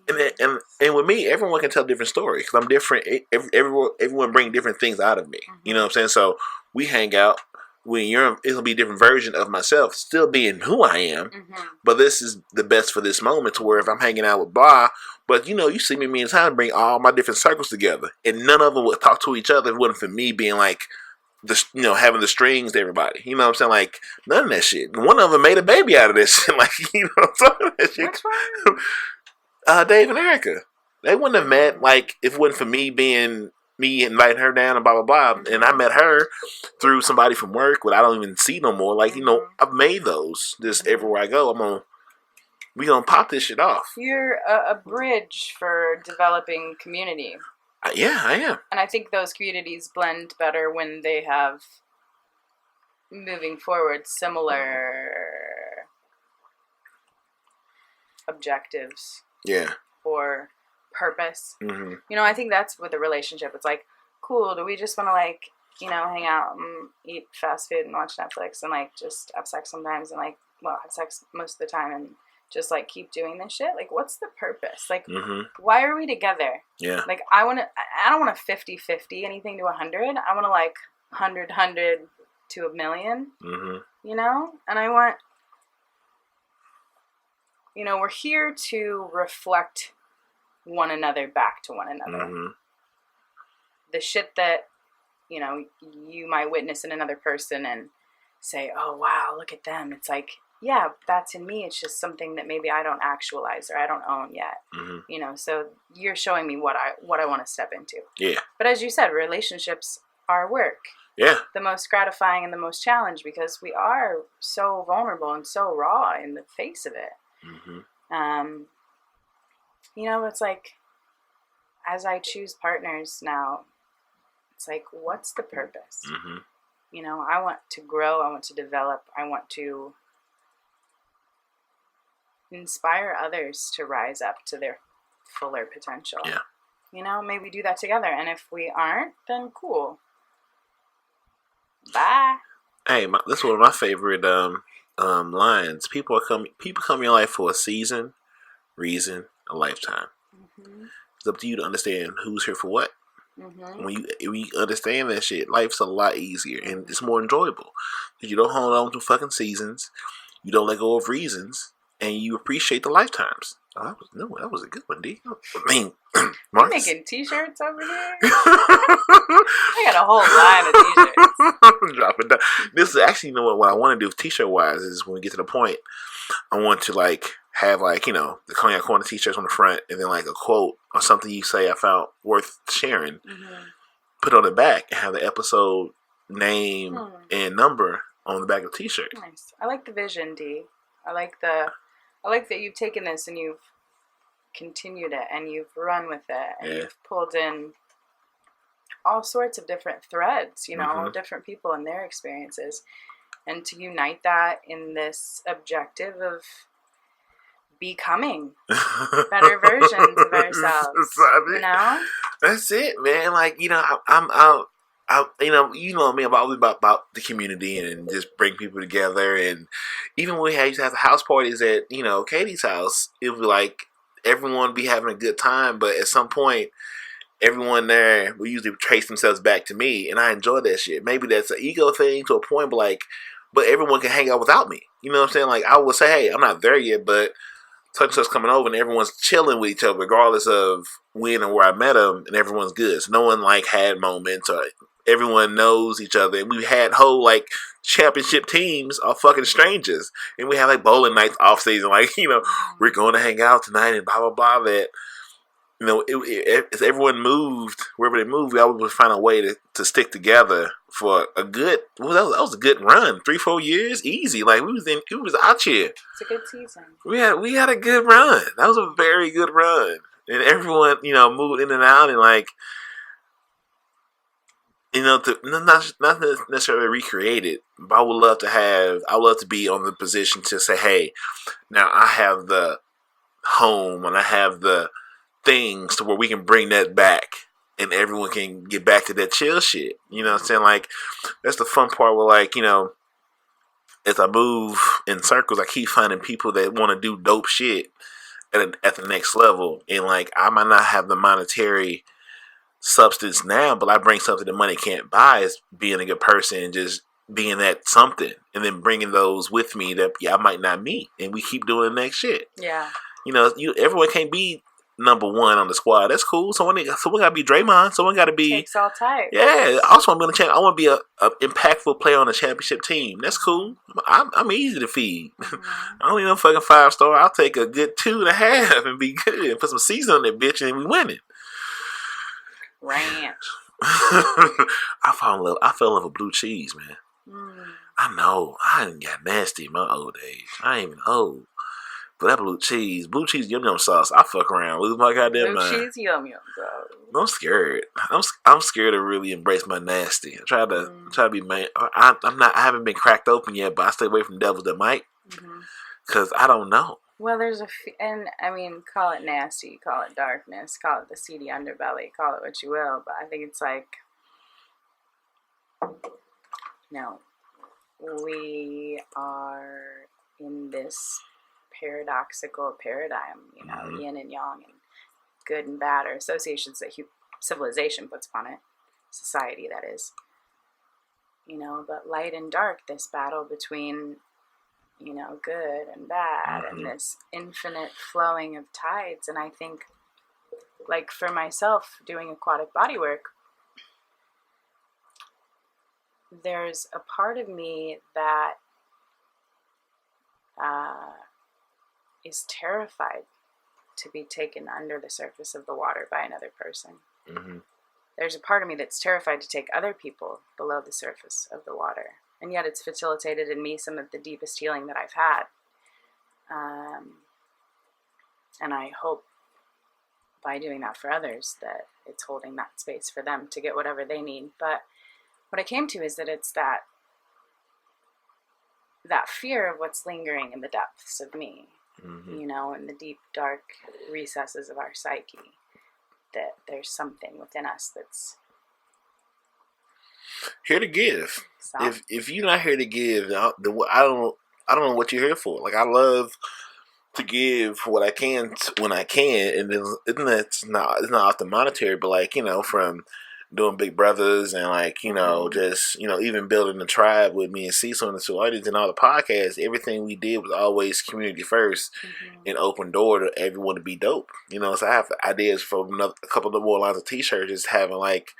And with me, everyone can tell different stories because I'm different. Everyone bring different things out of me. Mm-hmm. You know what I'm saying? So we hang out. It'll be a different version of myself, still being who I am. Mm-hmm. But this is the best for this moment. To where if I'm hanging out with blah, but you see me many times bring all my different circles together, and none of them would talk to each other if it wasn't for me being like having the strings to everybody. You know what I'm saying? Like, none of that shit. One of them made a baby out of this shit. Like, what I'm talking about? That shit. Which one? Dave and Erica. They wouldn't have met, like, if it wasn't for me inviting her down and blah, blah, blah. Mm-hmm. And I met her through somebody from work that I don't even see no more. Like, I've made those. Just everywhere I go, we gonna pop this shit off. You're a bridge for developing community. Yeah, I am. And I think those communities blend better when they have, moving forward, similar objectives. Yeah. Or purpose. Mm-hmm. I think that's with a relationship. It's like, cool, do we just want to hang out and eat fast food and watch Netflix and just have sex sometimes and have sex most of the time and just keep doing this shit? What's the purpose? Mm-hmm. Why are we together? Yeah. I don't want a 50-50 anything to 100. I want 100 to 1,000,000. Mm-hmm. And I want, we're here to reflect one another back to one another. Mm-hmm. The shit that, you might witness in another person and say, oh, wow, look at them. It's yeah, that's in me. It's just something that maybe I don't actualize or I don't own yet. Mm-hmm. So you're showing me what I want to step into. Yeah. But as you said, relationships are work. Yeah. The most gratifying and the most challenged because we are so vulnerable and so raw in the face of it. Mm-hmm. It's as I choose partners now, it's what's the purpose? Mm-hmm. I want to grow. I want to develop. I want to inspire others to rise up to their fuller potential. Yeah. Maybe do that together. And if we aren't, then cool. Bye. Hey, this is one of my favorite lines. People come in your life for a season, reason, a lifetime. Mm-hmm. It's up to you to understand who's here for what. Mm-hmm. When you understand that shit, life's a lot easier and it's more enjoyable because you don't hold on to fucking seasons, you don't let go of reasons, and you appreciate the lifetimes. That was a good one, D. You're making t-shirts over here. I got a whole line of t-shirts. Drop it down. This is actually, what I want to do t-shirt wise is when we get to the point, I want to have the Cognac Corner t-shirts on the front and then a quote or something you say I found worth sharing. Mm-hmm. Put on the back and have the episode name and number on the back of the t-shirt. Nice. I like the vision, D. I like that you've taken this and you've continued it and you've run with it and you've pulled in all sorts of different threads, Mm-hmm. different people and their experiences, and to unite that in this objective of becoming better versions of ourselves. That's it, man. I'm out. Me. I'm always about the community and just bring people together. And even when we used to have the house parties at Katie's house, it would be everyone be having a good time. But at some point, everyone there will usually trace themselves back to me, and I enjoy that shit. Maybe that's an ego thing to a point, but everyone can hang out without me. You know what I'm saying? Like, I would say, hey, I'm not there yet, but such and such coming over, and everyone's chilling with each other, regardless of when and where I met them, and everyone's good. So no one like had moments, or everyone knows each other, and we had whole like championship teams of fucking strangers, and we had like bowling nights off season, like we're going to hang out tonight and blah blah blah. That as everyone moved wherever they moved, we always would find a way to stick together for a good. Well, that was a good run, 3-4 years, easy. Like we was out here. It's a good season. We had a good run. That was a very good run, and everyone moved in and out, and like to not necessarily recreate it, but I would love to be on the position to say, hey, now I have the home and I have the things to where we can bring that back and everyone can get back to that chill shit. You know what I'm saying? Like, that's the fun part where, like, as I move in circles, I keep finding people that want to do dope shit at the next level. And, like, I might not have the monetary substance now, but I bring something that money can't buy, is being a good person and just being that something. And then bringing those with me that I might not meet. And we keep doing the next shit. Yeah. Everyone can't be number one on the squad. That's cool. Someone got to be Draymond. Someone got to be. Takes all types. Yeah. Also, I want to be a impactful player on a championship team. That's cool. I'm easy to feed. Mm-hmm. I don't need no fucking 5-star. I'll take a good 2.5 and be good and put some season on that bitch and we win it. Ranch. I fell in love with blue cheese, man. Mm. I know. I done got nasty in my old age. I ain't even old. But that blue cheese yum yum sauce, I fuck around, lose my goddamn mind. Blue cheese yum yum sauce. I'm scared. I'm scared to really embrace my nasty. I try to be man. I haven't been cracked open yet, but I stay away from devils that might, because I don't know. Well, call it nasty, call it darkness, call it the seedy underbelly, call it what you will, but I think it's like, no, we are in this paradoxical paradigm, yin and yang, and good and bad are associations that civilization puts upon it, society that is, but light and dark, this battle between, good and bad, and this infinite flowing of tides. And I think, like, for myself doing aquatic bodywork, there's a part of me that is terrified to be taken under the surface of the water by another person. Mm-hmm. There's a part of me that's terrified to take other people below the surface of the water. And yet it's facilitated in me some of the deepest healing that I've had. And I hope by doing that for others that it's holding that space for them to get whatever they need. But what I came to is that it's that fear of what's lingering in the depths of me, in the deep, dark recesses of our psyche, that there's something within us that's here to give. If you're not here to give, I don't know what you're here for. Like, I love to give what I can when I can, and then it's not off the monetary, but like from doing Big Brothers and like just even building a tribe with me and Cecil and the Soulard and all the podcasts. Everything we did was always community first, and open door to everyone to be dope. So I have ideas for a couple of more lines of T-shirts, just having like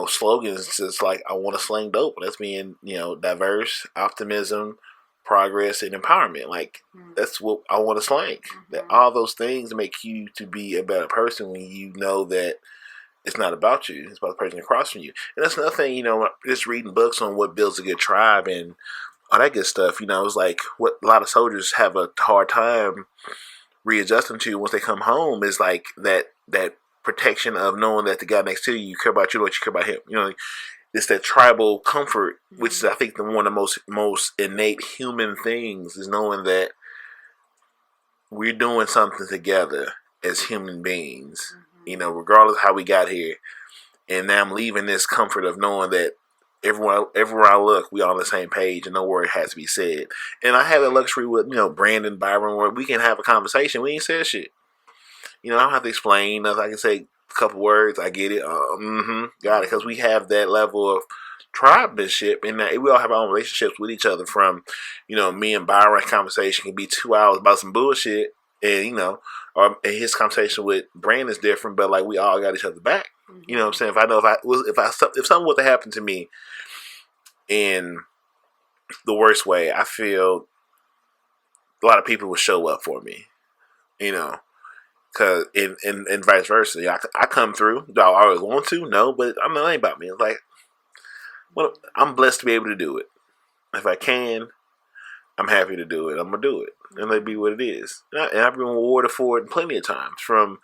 slogans, just like, I want to slang dope. That's being diverse, optimism, progress, and empowerment. Like, that's what I want to slang. That all those things make you to be a better person when you know that it's not about you. It's about the person across from you. And that's another thing, just reading books on what builds a good tribe and all that good stuff. It's like what a lot of soldiers have a hard time readjusting to once they come home is like that protection of knowing that the guy next to you care about you like you care about him. It's that tribal comfort, which is, I think, one of the most innate human things, is knowing that we're doing something together as human beings, regardless of how we got here. And now I'm leaving this comfort of knowing that everywhere I look, we all on the same page and no word has to be said. And I have the luxury with, Brandon, Byron, where we can have a conversation. We ain't said shit. I don't have to explain. I can say couple words, I get it. Got it. Because we have that level of tribemanship, and that we all have our own relationships with each other. From, me and Byron conversation can be 2 hours about some bullshit, and or his conversation with Brandon is different, but like we all got each other back. You know what I'm saying? If I know if something was to happen to me in the worst way, I feel a lot of people would show up for me. Cause and vice versa. I come through. Do I always want to? No, but I mean, it ain't about me. It's like, well, I'm blessed to be able to do it. If I can, I'm happy to do it. I'm gonna do it, and let it be what it is. And I've been rewarded for it plenty of times. From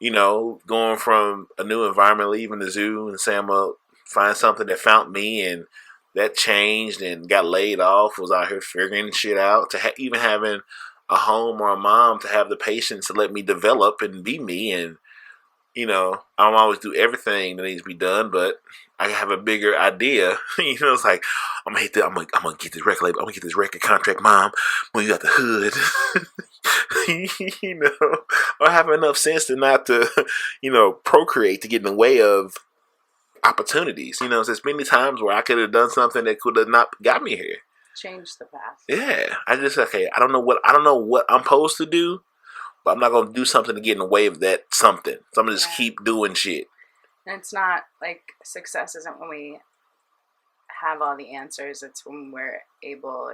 going from a new environment, leaving the zoo, and saying I'm gonna find something that found me, and that changed and got laid off. Was out here figuring shit out. To even having a home or a mom to have the patience to let me develop and be me, and I don't always do everything that needs to be done, but I have a bigger idea. It's like, I'm gonna hit that. I'm gonna get this record label. I'm gonna get this record contract, mom. When you got the hood, or have enough sense to not to, procreate, to get in the way of opportunities. There's many times where I could have done something that could have not got me here. Change the path. Yeah, I don't know what I'm supposed to do, but I'm not gonna do something to get in the way of that something. So I'm gonna just keep doing shit. And it's not like success isn't when we have all the answers. It's when we're able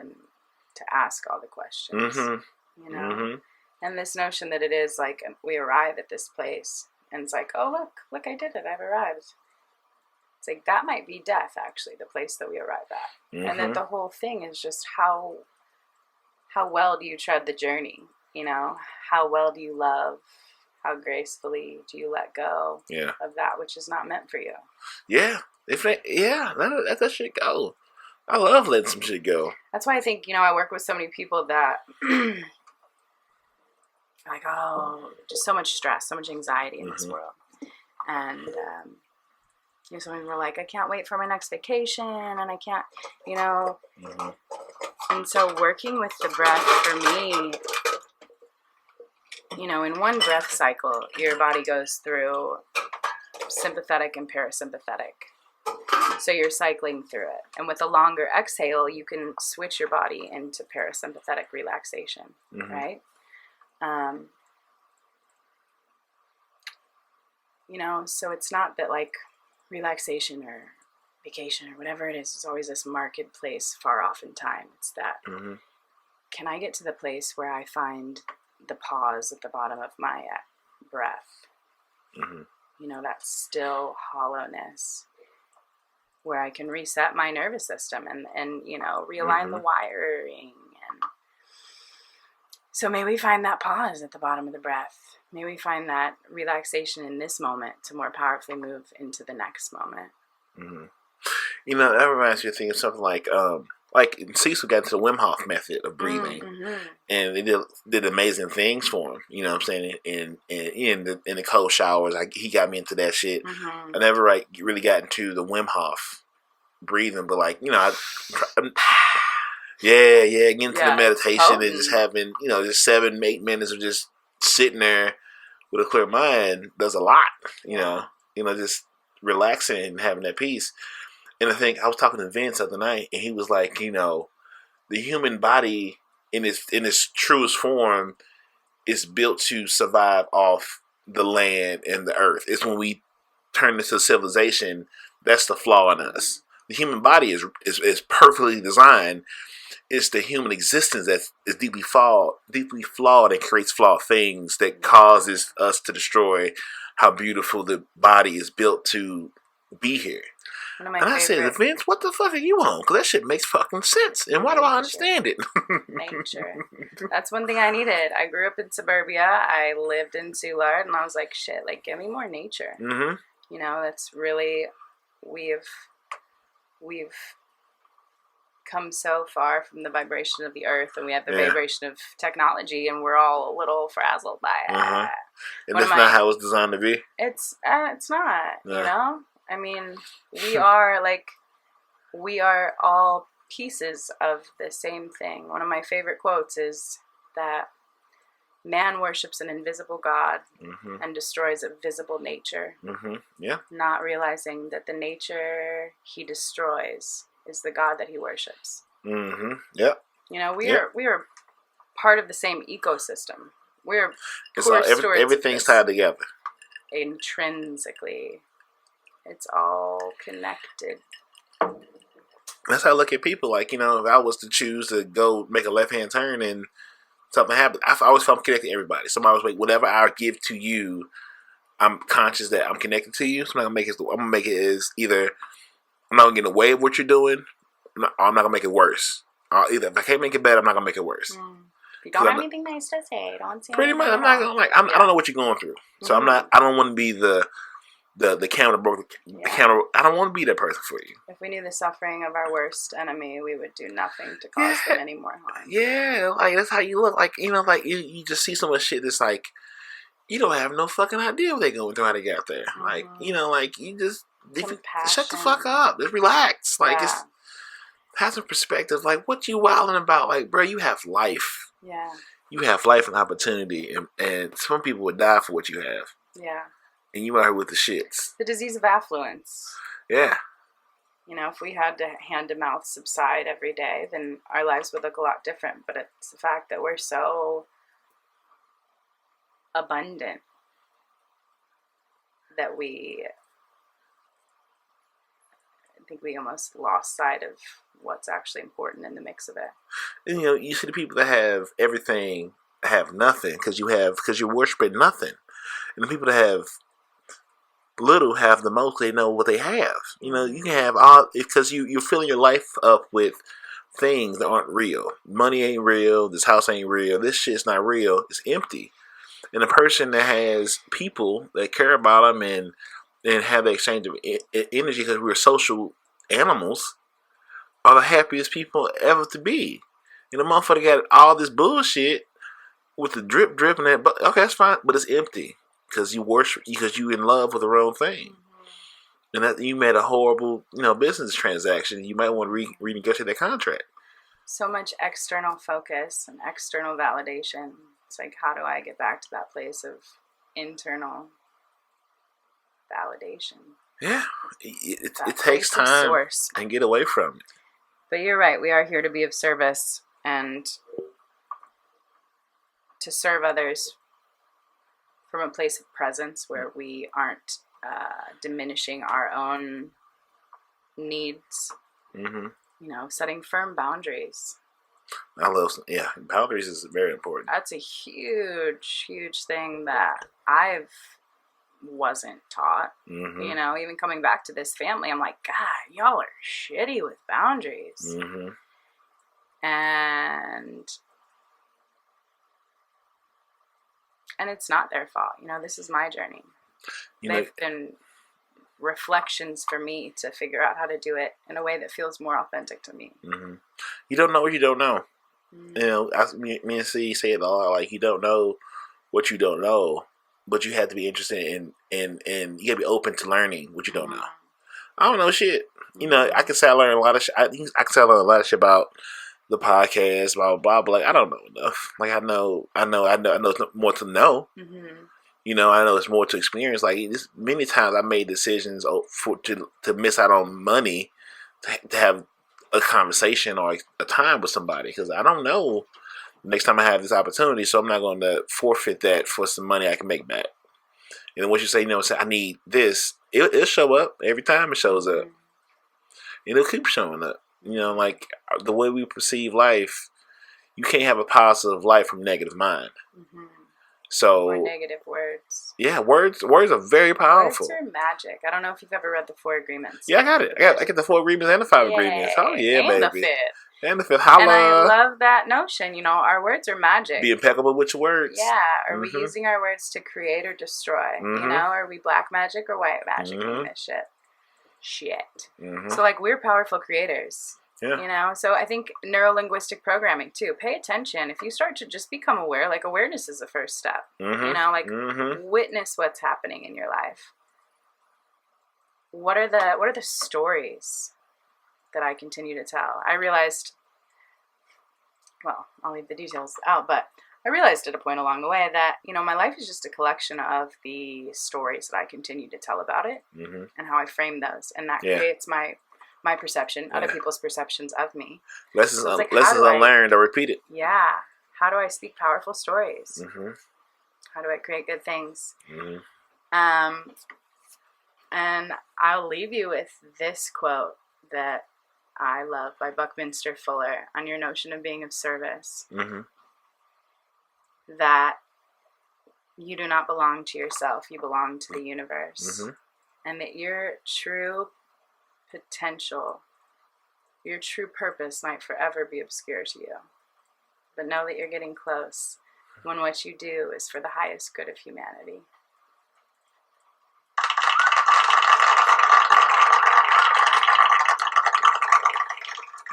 to ask all the questions. And this notion that it is like we arrive at this place, and it's like, oh look, I did it. I've arrived. It's like that might be death, actually, the place that we arrive at, and that the whole thing is just how well do you tread the journey? How well do you love? How gracefully do you let go of that which is not meant for you? Yeah, let that shit go. I love letting some shit go. That's why I think I work with so many people that like, oh, just so much stress, so much anxiety in this world, and some people are like, I can't wait for my next vacation, and I can't, And so working with the breath for me, in one breath cycle, your body goes through sympathetic and parasympathetic. So you're cycling through it. And with a longer exhale, you can switch your body into parasympathetic relaxation, right? So it's not that like relaxation or vacation or whatever it is always this marked place far off in time. It's that, can I get to the place where I find the pause at the bottom of my breath? That still hollowness where I can reset my nervous system and realign the wiring. And so may we find that pause at the bottom of the breath. May we find that relaxation in this moment to more powerfully move into the next moment. That reminds me of thinking something like Cecil got into the Wim Hof method of breathing, and they did amazing things for him. You know what I'm saying? In the cold showers, he got me into that shit. I never really got into the Wim Hof breathing, but getting into the meditation and just having just 7-8 minutes of just sitting there with a clear mind does a lot. Just relaxing and having that peace. And I think I was talking to Vince the other night, and he was like, the human body in its truest form is built to survive off the land and the earth. It's when we turn into civilization, that's the flaw in us. The human body is perfectly designed. It's the human existence that is deeply flawed and creates flawed things that causes us to destroy how beautiful the body is built to be here. And I said, Vince, what the fuck are you on? Because that shit makes fucking sense. And why do I understand it? Nature. That's one thing I needed. I grew up in suburbia. I lived in Soulard, and I was like, shit, give me more nature. That's really, we've come so far from the vibration of the earth, and we have the vibration of technology, and we're all a little frazzled by it. And that's not how it's designed to be? It's not, I mean, we are all pieces of the same thing. One of my favorite quotes is that, man worships an invisible God Mm-hmm. and destroys a visible nature. Mm-hmm. Yeah. Not realizing that the nature he destroys is the God that he worships. Mm-hmm. Yep. You know, we are part of the same ecosystem. We're everything's tied together. Intrinsically, it's all connected. That's how I look at people. Like, you know, if I was to choose to go make a left-hand turn and something happened, I always felt I'm connected to everybody. Somebody was like, whatever I give to you, I'm conscious that I'm connected to you. So I'm gonna make it as either I'm not gonna get in the way of what you're doing, or I'm not gonna make it worse. Either if I can't make it better, I'm not gonna make it worse. If you don't have anything nice to say, don't say pretty much. I'm not gonna I don't know what you're going through, so I'm not. I don't want to be the camera broke. The camera. I don't want to be that person for you. If we knew the suffering of our worst enemy, we would do nothing to cause them any more harm. Yeah, like that's how you look. Like, you know, like you just see so much shit that's like you don't have no fucking idea what they're going through, how they got there. Like, you know, like you just shut the fuck up. Just relax. Like, just have some perspective. Like, what you wilding about? Like, bro, you have life. Yeah. You have life and opportunity, and some people would die for what you have. Yeah. And you out here with the shits. The disease of affluence. Yeah. You know, if we had to hand-to-mouth subside every day, then our lives would look a lot different. But it's the fact that we're so abundant that I think we almost lost sight of what's actually important in the mix of it. And, you know, you see the people that have everything have nothing because you're worshiping nothing. And the people that have little have the most. They know what they have. You know, you can have all because you're filling your life up with things that aren't real. Money ain't real. This house ain't real. This shit's not real. It's empty. And a person that has people that care about them and have the exchange of energy, because we're social animals, are the happiest people ever to be. And the motherfucker got all this bullshit with the drip and that. But okay, that's fine. But it's empty. Because you worship, because you in love with the wrong thing, and that you made a horrible, business transaction. You might want to renegotiate that contract. So much external focus and external validation. It's like, how do I get back to that place of internal validation? Yeah, it takes time and get away from it. But you're right. We are here to be of service and to serve others from a place of presence where we aren't diminishing our own needs. Mm-hmm. Setting firm boundaries. I love, boundaries is very important. That's a huge, huge thing that I wasn't taught. Mm-hmm. Even coming back to this family, I'm like, God, y'all are shitty with boundaries. Mm-hmm. And it's not their fault. This is my journey. They've been reflections for me to figure out how to do it in a way that feels more authentic to me. Mm-hmm. You don't know what you don't know. Mm-hmm. Me and C say it a lot. Like, you don't know what you don't know, but you have to be interested in you gotta be open to learning what you don't know. I don't know shit. I can say I learned a lot of shit. I can say I learned a lot of shit about the podcast, blah blah blah. But like, I don't know enough. Like, I know it's more to know. Mm-hmm. I know it's more to experience. Like, many times I made decisions to miss out on money to have a conversation or a time with somebody, because I don't know next time I have this opportunity, so I'm not going to forfeit that for some money I can make back. And then once you say, I need this, it'll show up every time it shows up. And it'll keep showing up. Like, the way we perceive life, you can't have a positive life from negative mind. Mm-hmm. So, or negative words. Yeah, words are very powerful. Words are magic. I don't know if you've ever read the 4 Agreements. Yeah, I got it. I get the 4 Agreements and the 5 Agreements. Oh yeah, and baby. And the 5th. Holla. And I love that notion. Our words are magic. Be impeccable with your words. Yeah. Are we using our words to create or destroy? Mm-hmm. Are we black magic or white magic in this shit? Mm-hmm. So, like, we're powerful creators. Yeah. So I think neuro-linguistic programming too. Pay attention. If you start to just become aware, like, awareness is the first step. Mm-hmm. Witness what's happening in your life. What are the stories that I continue to tell? I realized, well, I'll leave the details out, but I realized at a point along the way that, my life is just a collection of the stories that I continue to tell about it and how I frame those. And that creates my perception, other people's perceptions of me. Lessons unlearned or repeated. Yeah. How do I speak powerful stories? How do I create good things? And I'll leave you with this quote that I love by Buckminster Fuller on your notion of being of service. That you do not belong to yourself, you belong to the universe. And that your true potential, your true purpose might forever be obscure to you. But know that you're getting close when what you do is for the highest good of humanity.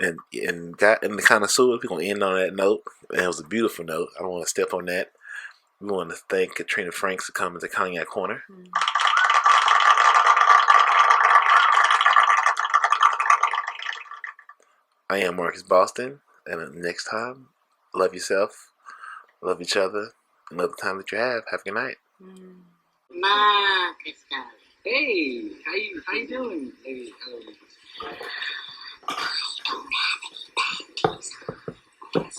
And the connoisseur, we're going to end on that note. And it was a beautiful note. I don't want to step on that. We want to thank Katrina Frank for coming to Cognac Corner. I am Marcus Boston. And next time, love yourself, love each other, and love the time that you have. Have a good night. Marcus, hey, how you doing? Hey, I don't have any panties.